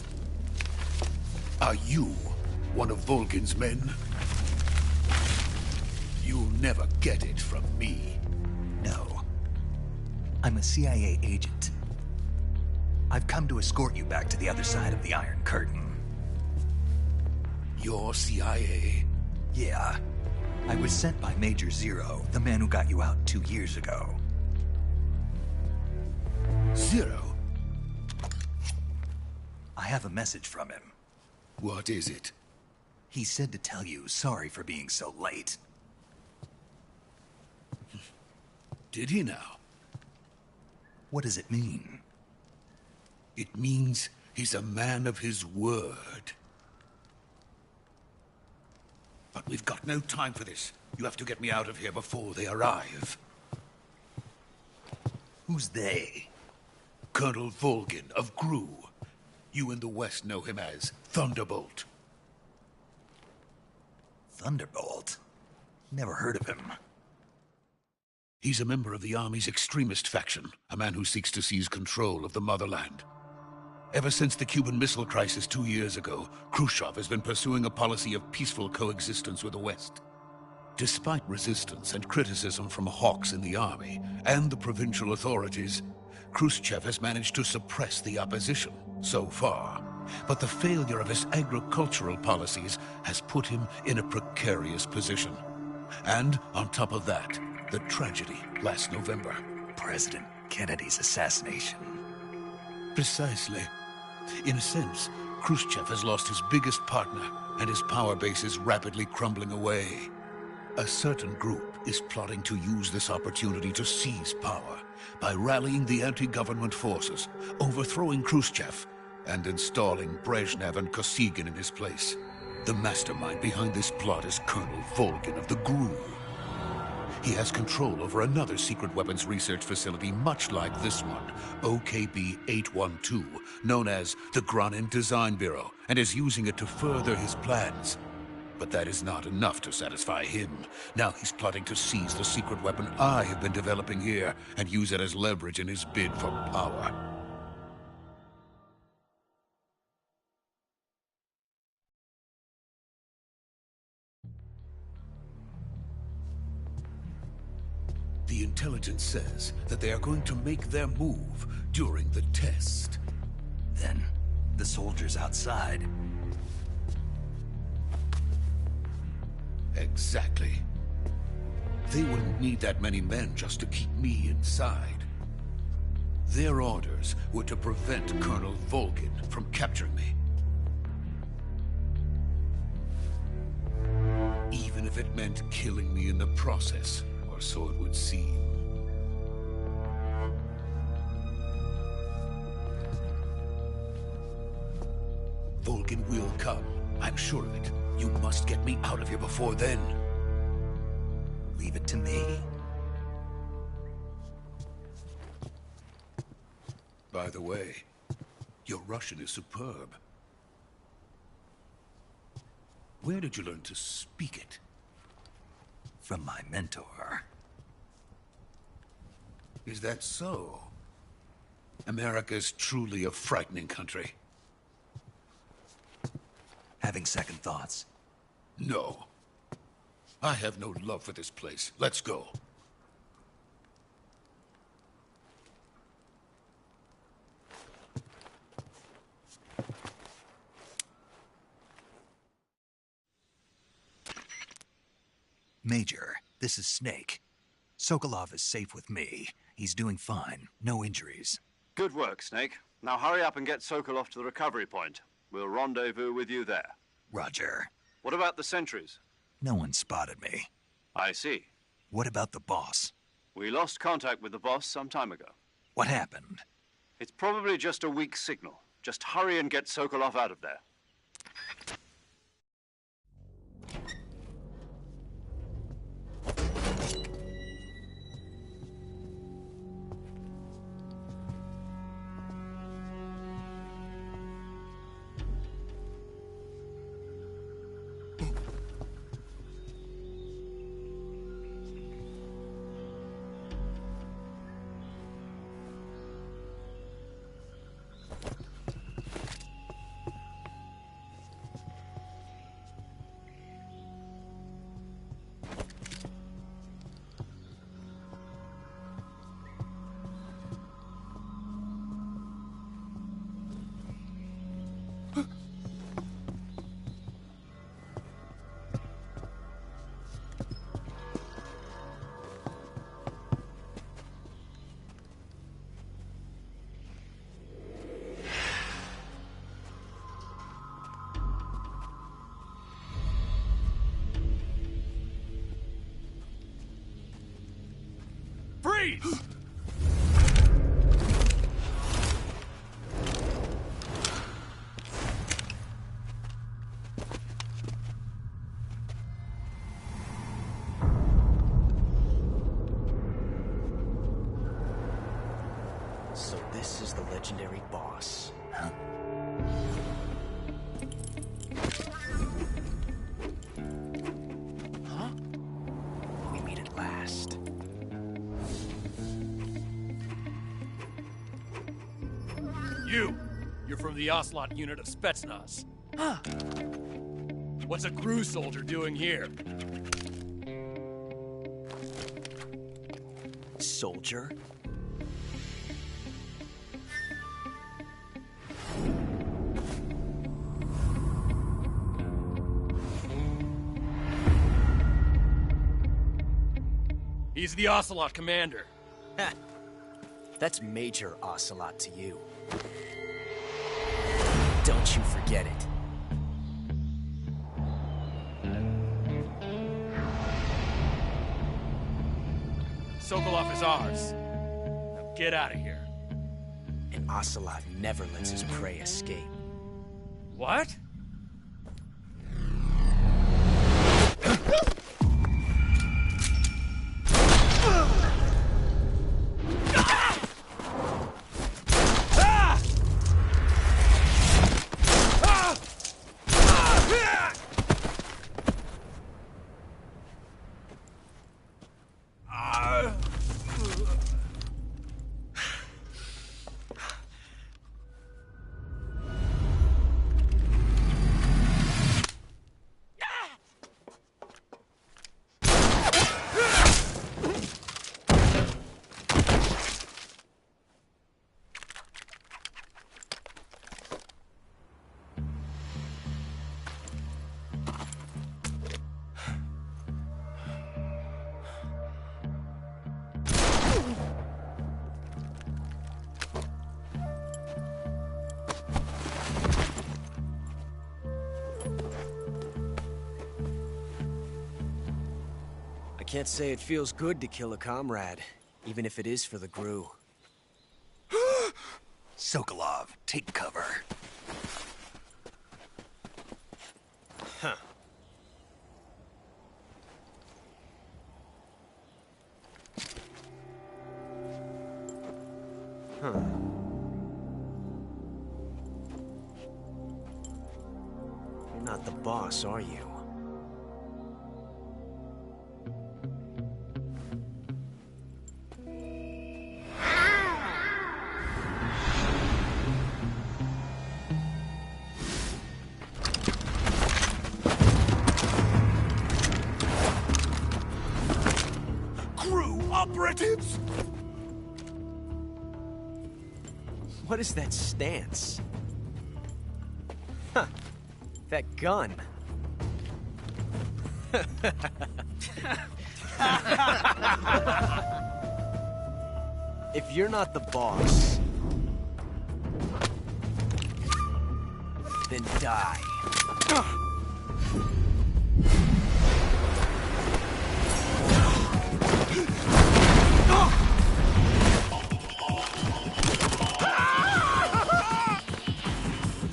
Are you one of Volgin's men? You'll never get it from me.
No. I'm a CIA agent. I've come to escort you back to the other side of the Iron Curtain.
You're CIA?
Yeah. I was sent by Major Zero, the man who got you out 2 years ago.
Zero?
I have a message from him.
What is it?
He said to tell you sorry for being so late.
Did he now?
What does it mean?
It means he's a man of his word. But we've got no time for this. You have to get me out of here before they arrive.
Who's they?
Colonel Volgin of GRU. You in the West know him as Thunderbolt.
Thunderbolt? Never heard of him.
He's a member of the Army's extremist faction, a man who seeks to seize control of the motherland. Ever since the Cuban Missile Crisis 2 years ago, Khrushchev has been pursuing a policy of peaceful coexistence with the West. Despite resistance and criticism from hawks in the army and the provincial authorities, Khrushchev has managed to suppress the opposition so far. But the failure of his agricultural policies has put him in a precarious position. And on top of that, the tragedy last November.
President Kennedy's assassination.
Precisely. In a sense, Khrushchev has lost his biggest partner, and his power base is rapidly crumbling away. A certain group is plotting to use this opportunity to seize power by rallying the anti-government forces, overthrowing Khrushchev, and installing Brezhnev and Kosygin in his place. The mastermind behind this plot is Colonel Volgin of the GRU. He has control over another secret weapons research facility much like this one, OKB-812, known as the Granin Design Bureau, and is using it to further his plans. But that is not enough to satisfy him. Now he's plotting to seize the secret weapon I have been developing here and use it as leverage in his bid for power. The intelligence says that they are going to make their move during the test.
Then, the soldiers outside.
Exactly. They wouldn't need that many men just to keep me inside. Their orders were to prevent Colonel Volgin from capturing me. Even if it meant killing me in the process. So it would seem. Volgin will come. I'm sure of it. You must get me out of here before then.
Leave it to me.
By the way, your Russian is superb. Where did you learn to speak it?
From my mentor.
Is that so? America's truly a frightening country.
Having second thoughts?
No. I have no love for this place. Let's go.
Major, this is Snake. Sokolov is safe with me. He's doing fine. No injuries.
Good work, Snake. Now hurry up and get Sokolov to the recovery point. We'll rendezvous with you there.
Roger.
What about the sentries?
No one spotted me.
I see.
What about the boss?
We lost contact with the boss some time ago.
What happened?
It's probably just a weak signal. Just hurry and get Sokolov out of there.
please.
So this is the legendary boss.
Huh?
Huh? We meet at last.
You're from the Ocelot unit of Spetsnaz.
Huh.
What's a crew soldier doing here?
Soldier?
He's the Ocelot commander.
Heh. That's Major Ocelot to you. Don't you forget it.
Sokolov is ours. Now get out of here.
And Ocelot never lets his prey escape.
What?
I can't say it feels good to kill a comrade, even if it is for the GRU.
Sokolov, take cover.
Huh. Huh. You're not the boss, are you?
Operatives!
What is that stance? Huh. That gun. If you're not the boss, then die.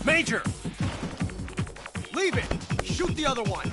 Major! Leave it! Shoot the other one!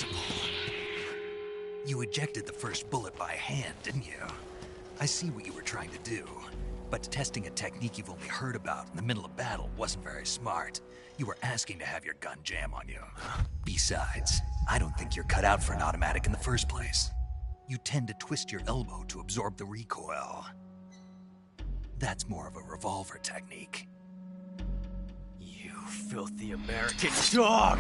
impossible. You ejected the first bullet by hand, didn't you? I see what you were trying to do. But testing a technique you've only heard about in the middle of battle wasn't very smart. You were asking to have your gun jam on you. Besides, I don't think you're cut out for an automatic in the first place. You tend to twist your elbow to absorb the recoil. That's more of a revolver technique.
You filthy American dog!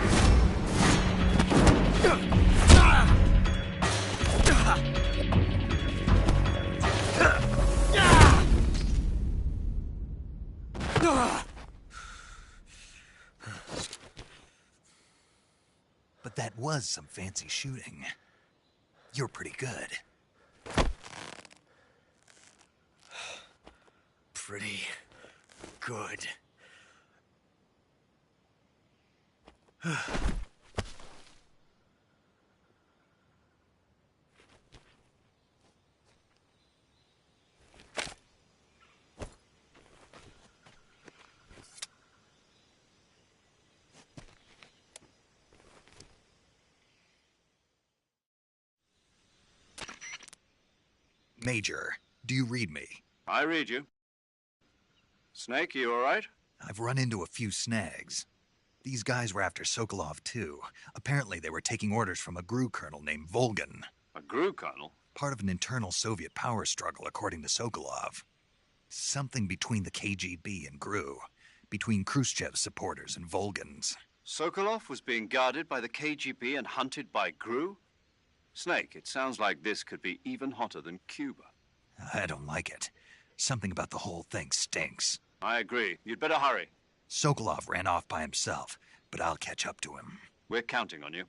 But that was some fancy shooting. You're pretty good.
Pretty good.
Major, do you read me?
I read you. Snake, you all right?
I've run into a few snags. These guys were after Sokolov, too. Apparently they were taking orders from a GRU colonel named Volgan.
A GRU colonel?
Part of an internal Soviet power struggle, according to Sokolov. Something between the KGB and GRU. Between Khrushchev's supporters and Volgan's.
Sokolov was being guarded by the KGB and hunted by GRU? Snake, it sounds like this could be even hotter than Cuba.
I don't like it. Something about the whole thing stinks.
I agree. You'd better hurry.
Sokolov ran off by himself, but I'll catch up to him.
We're counting on you.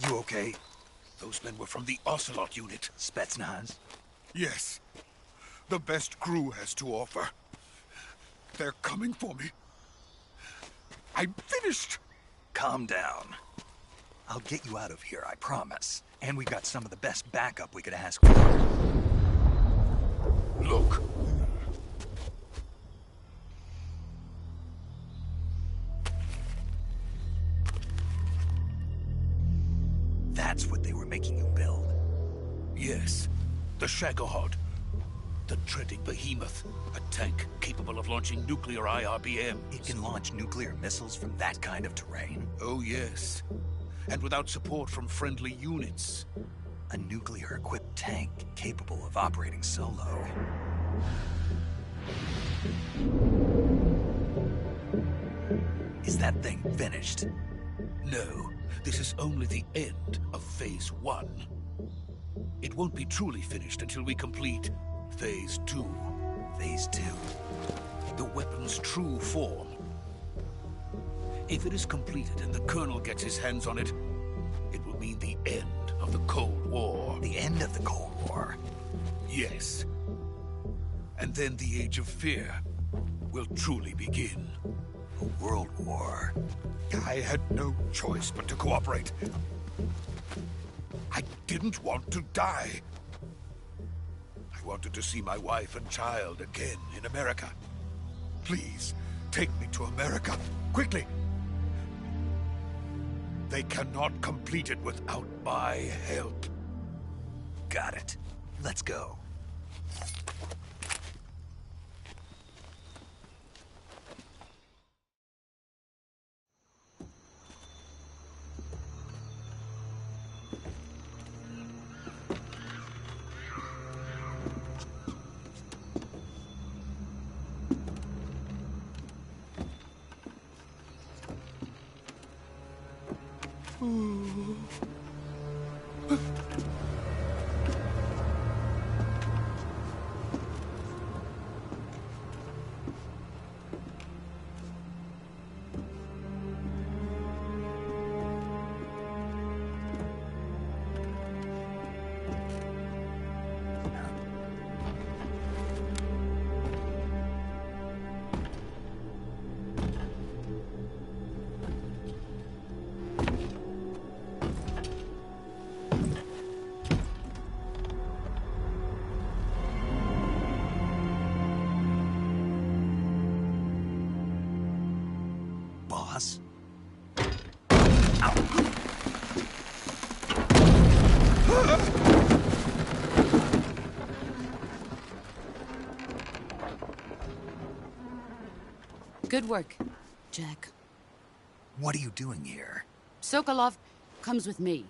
You okay?
Those men were from the Ocelot unit.
Spetsnaz?
Yes. The best GRU has to offer. They're coming for me. I'm finished.
Calm down. I'll get you out of here, I promise. And we've got some of the best backup we could ask for.
Look. Yes, the Shagohod. The dreaded behemoth. A tank capable of launching nuclear IRBM.
It can launch nuclear missiles from that kind of terrain?
Oh, yes. And without support from friendly units.
A nuclear-equipped tank capable of operating solo. Is that thing finished?
No, this is only the end of Phase 1. It won't be truly finished until we complete Phase 2.
Phase 2?
The weapon's true form. If it is completed and the Colonel gets his hands on it, it will mean the end of the Cold War.
The end of the Cold War?
Yes. And then the Age of Fear will truly begin.
A world war.
I had no choice but to cooperate. I didn't want to die. I wanted to see my wife and child again in America. Please, take me to America, quickly. They cannot complete it without my help.
Got it. Let's go. Boss?
Good work, Jack.
What are you doing here?
Sokolov comes with me.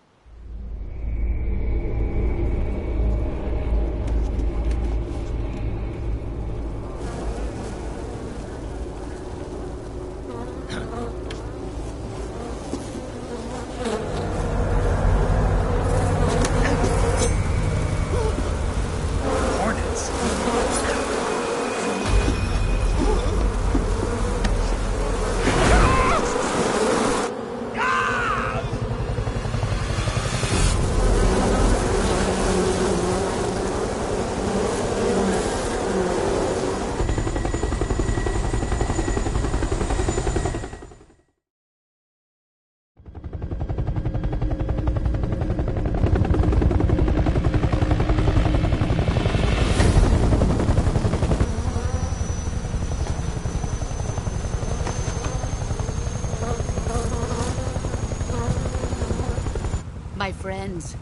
My friends,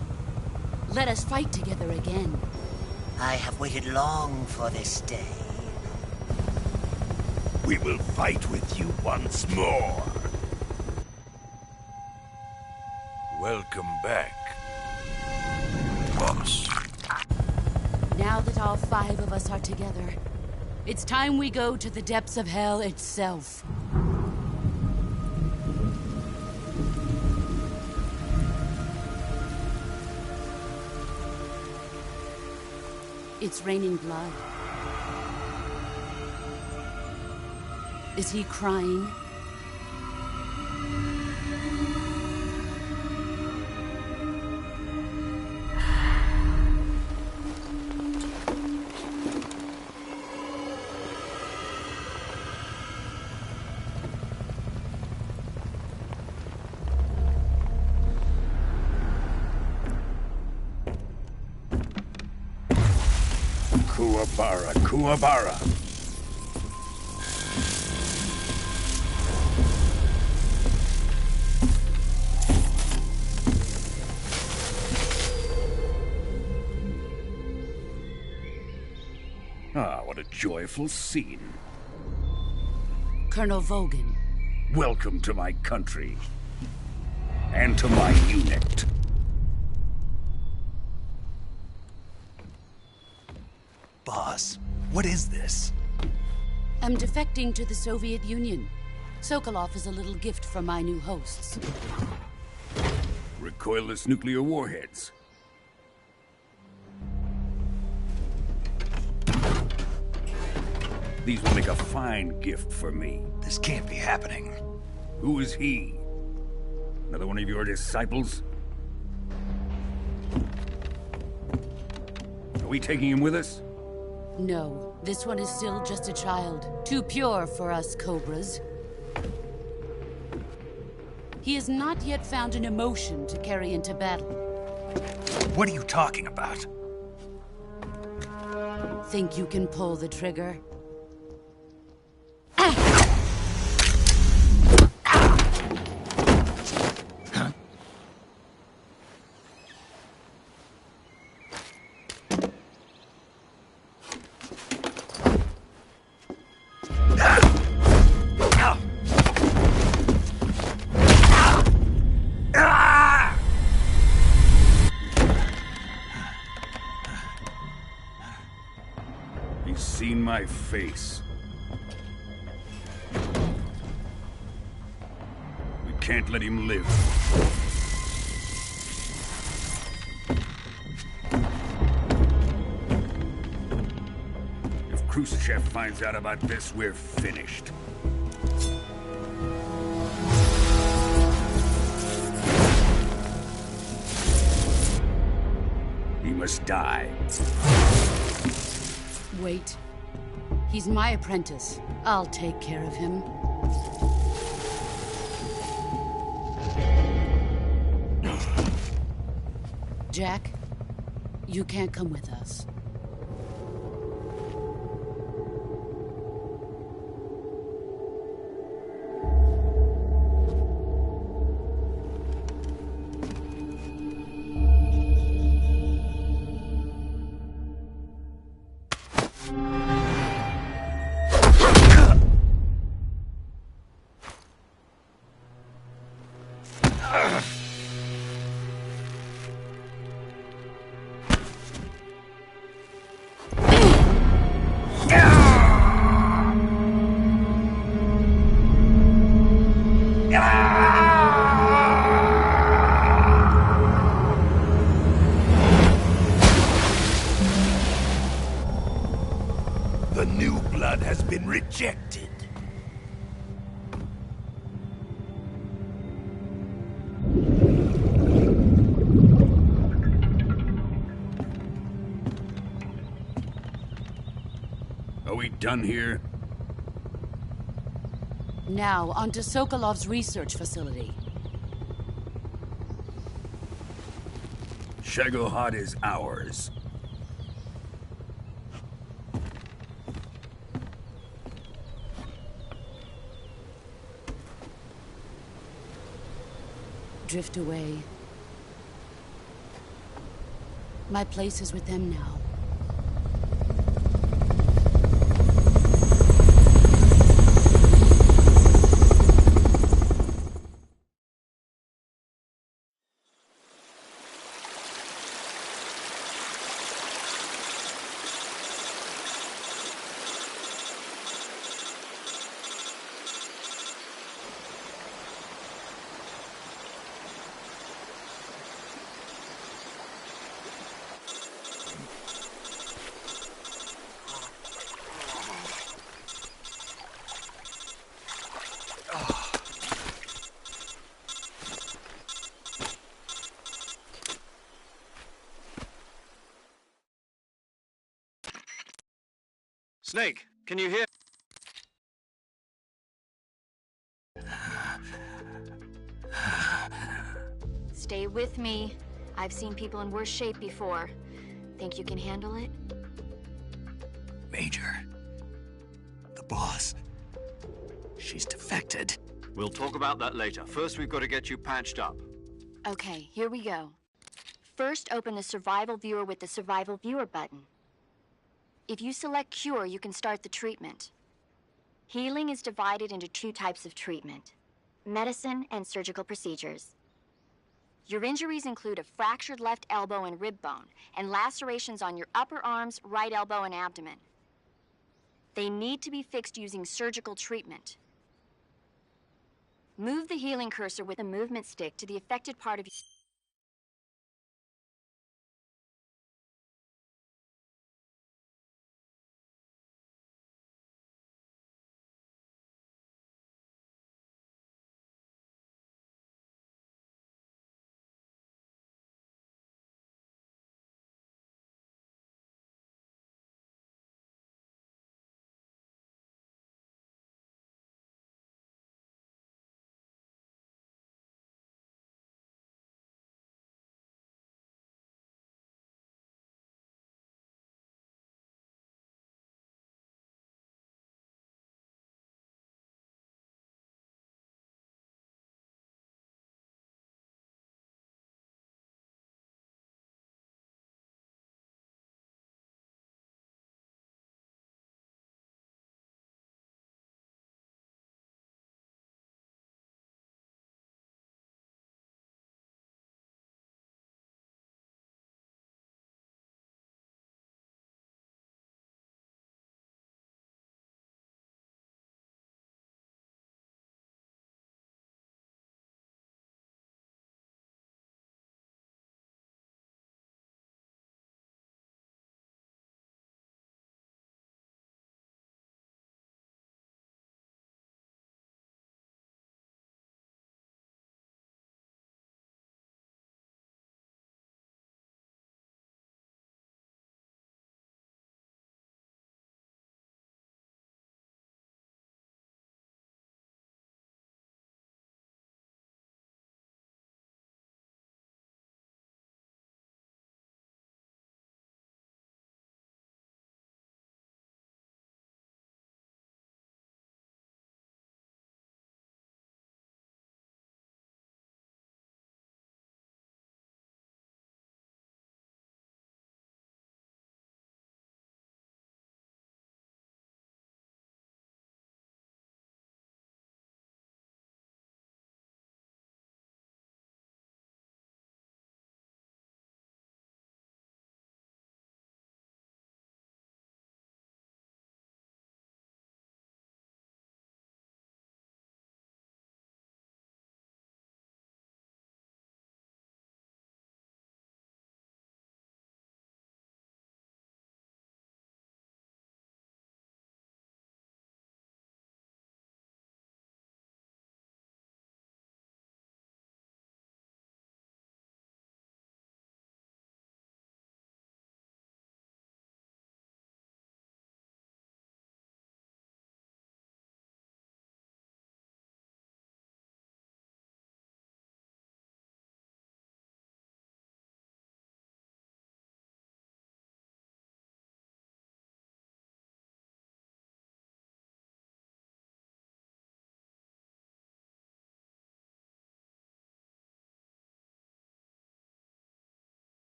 let us fight together again.
I have waited long for this day.
We will fight with you once more. Welcome back, boss.
Now that all 5 of us are together, it's time we go to the depths of hell itself. It's raining blood. Is he crying?
Kuwabara, Kuwabara.
joyful scene.
Colonel Vogan.
Welcome to my country. And to my unit.
Boss, what is this?
I'm defecting to the Soviet Union. Sokolov is a little gift from my new hosts.
Recoilless nuclear warheads. These will make a fine gift for me.
This can't be happening.
Who is he? Another one of your disciples? Are we taking him with us?
No, this one is still just a child. Too pure for us Cobras. He has not yet found an emotion to carry into battle.
What are you talking about?
Think you can pull the trigger?
He's seen my face. We can't let him live. If Khrushchev finds out about this, we're finished. He must die.
Wait. He's my apprentice. I'll take care of him. Jack, you can't come with us.
The new blood has been rejected.
Are we done here?
Now, onto Sokolov's research facility.
Shagohod is ours.
Drift away. My place is with them now.
Snake, can you hear?
Stay with me. I've seen people in worse shape before. Think you can handle it?
Major. The boss. She's defected.
We'll talk about that later. First, we've got to get you patched up.
Okay, here we go. First, open the survival viewer with the survival viewer button. If you select Cure, you can start the treatment. Healing is divided into two types of treatment: medicine and surgical procedures. Your injuries include a fractured left elbow and rib bone, and lacerations on your upper arms, right elbow, and abdomen. They need to be fixed using surgical treatment. Move the healing cursor with a movement stick to the affected part of your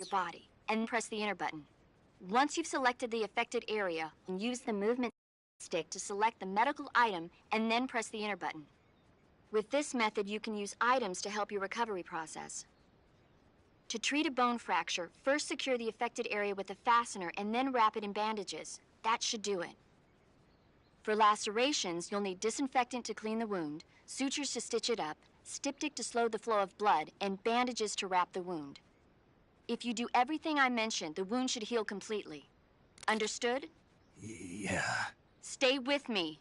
your body, and press the enter button. Once you've selected the affected area, use the movement stick to select the medical item and then press the enter button. With this method, you can use items to help your recovery process. To treat a bone fracture, first secure the affected area with a fastener and then wrap it in bandages. That should do it. For lacerations, you'll need disinfectant to clean the wound, sutures to stitch it up, styptic to slow the flow of blood, and bandages to wrap the wound. If you do everything I mentioned, the wound should heal completely. Understood?
Yeah.
Stay with me.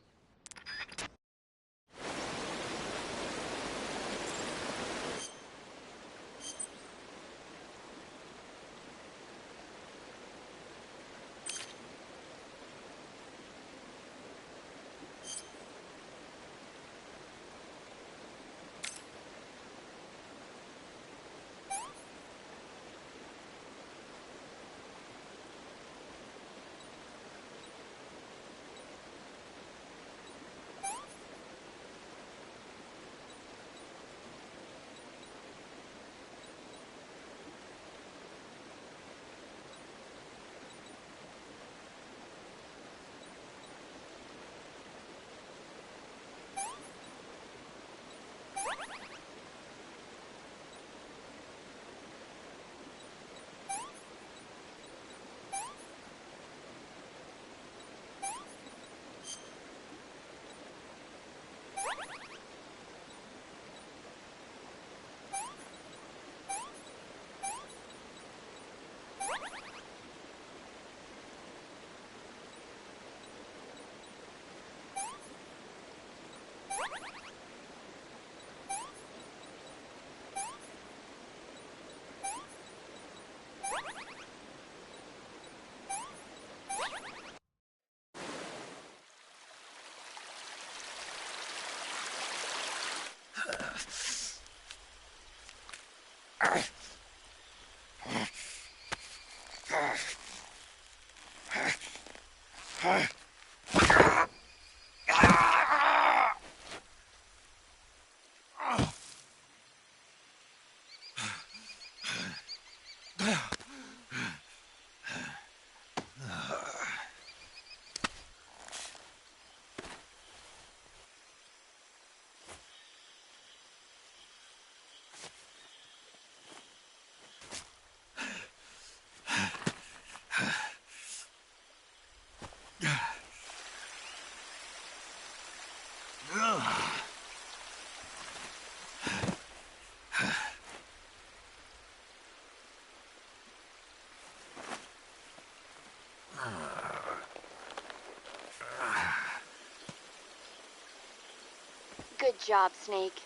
Good job, Snake.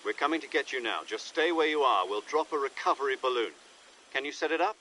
We're coming to get you now. Just stay where you are. We'll drop a recovery balloon. Can you set it up?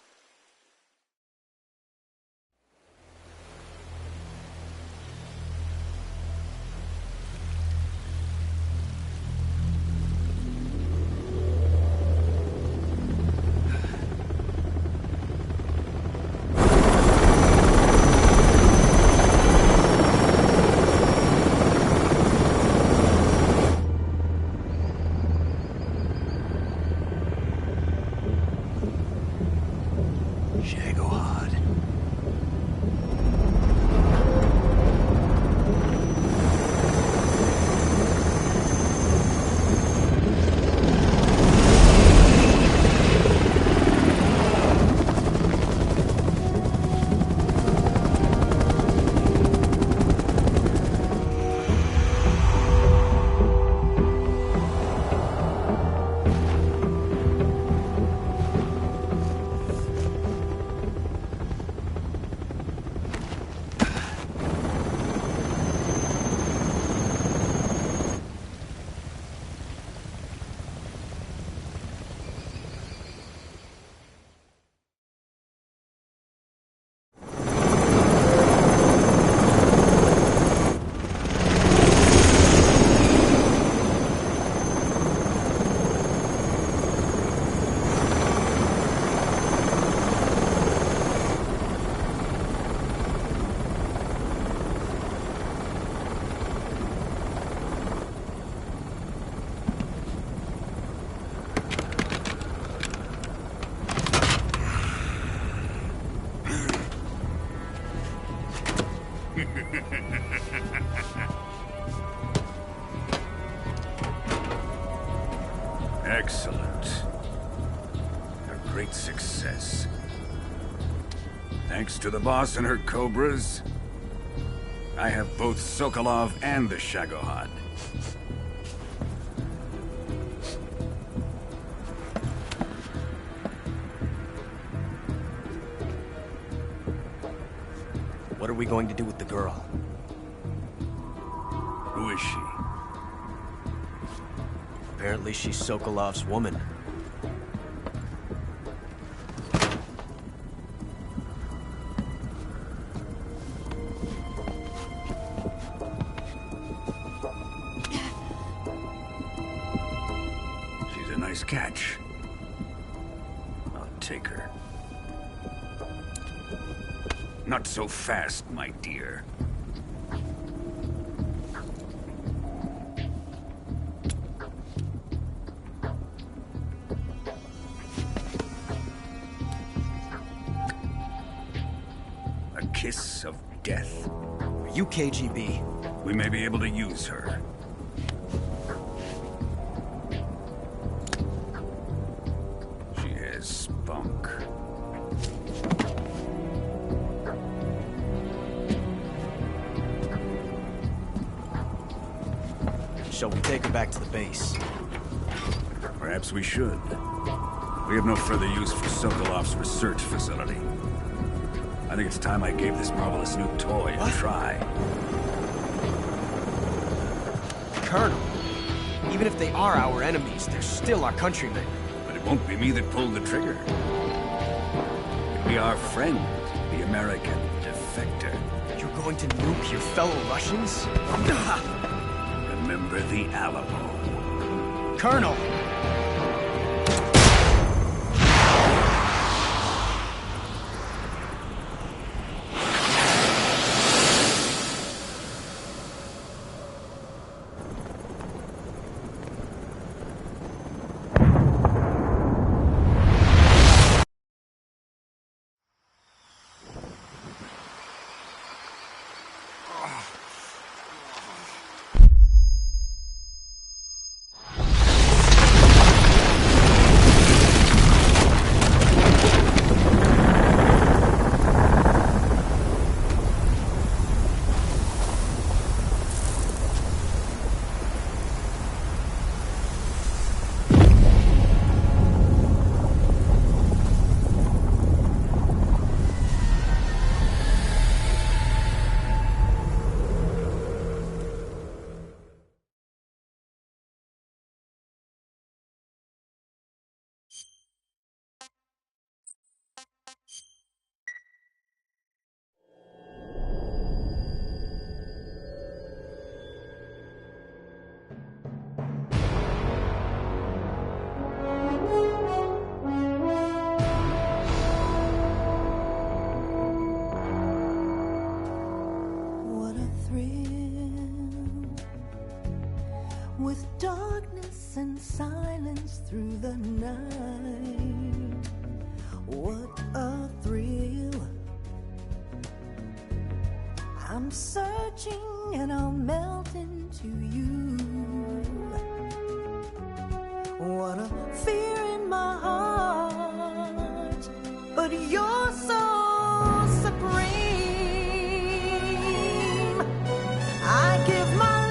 Excellent. A great success. Thanks to the boss and her cobras, I have both Sokolov and the Shagohod.
What are we going to do with the girl?
Who is she?
Apparently she's Sokolov's woman.
She's a nice catch. I'll take her. Not so fast, my dear. A kiss of death.
Are you KGB?
We may be able to use her. She has spunk.
Shall we take her back to the base?
Perhaps we should. We have no further use for Sokolov's research facility. I think it's time I gave this marvelous new toy a try.
Colonel, even if they are our enemies, they're still our countrymen.
But it won't be me that pulled the trigger. It'll be our friend, the American defector.
You're going to nuke your fellow Russians?
Remember the Alamo.
Colonel!
With darkness and silence through the night. What a thrill. I'm searching and I'll melt into you. What a fear in my heart, but you're so supreme. I give my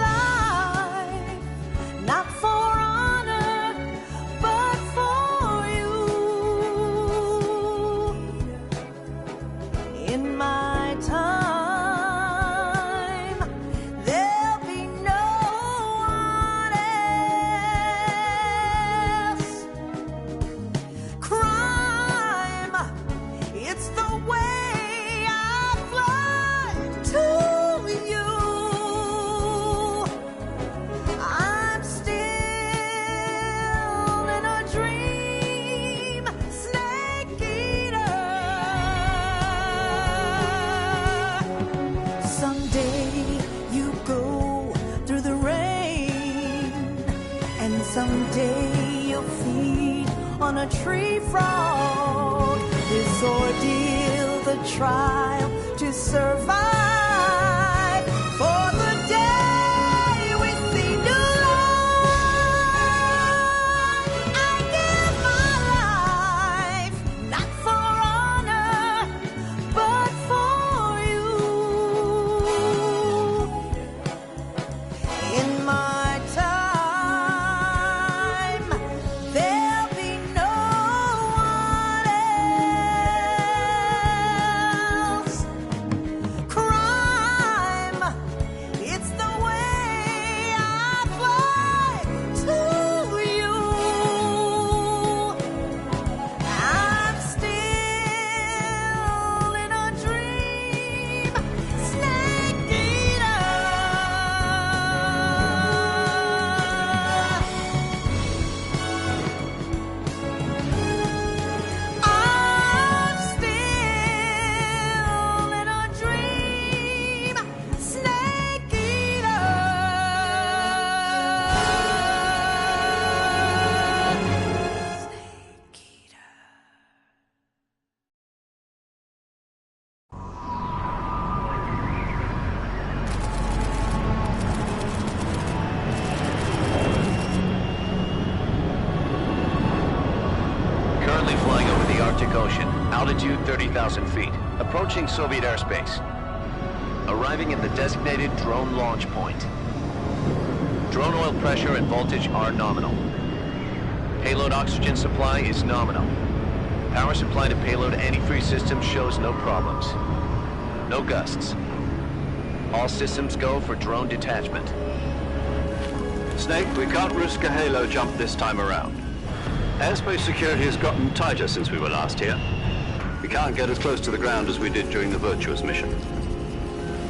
someday you'll feed on a tree frog. This ordeal, the trial to survive. For the day we see new life, I
Altitude 30,000 feet. Approaching Soviet airspace. Arriving at the designated drone launch point. Drone oil pressure and voltage are nominal. Payload oxygen supply is nominal. Power supply to payload antifreeze system shows no problems. No gusts. All systems go for drone detachment.
Snake, we can't risk a halo jump this time around. Airspace security has gotten tighter since we were last here. We can't get as close to the ground as we did during the Virtuous mission.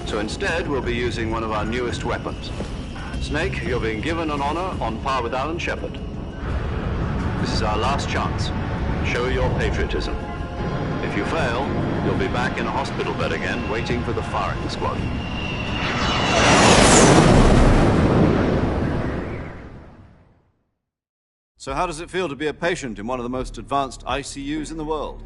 So instead, we'll be using one of our newest weapons. Snake, you're being given an honor on par with Alan Shepard. This is our last chance. Show your patriotism. If you fail, you'll be back in a hospital bed again, waiting for the firing squad. So how does it feel to be a patient in one of the most advanced ICUs in the world?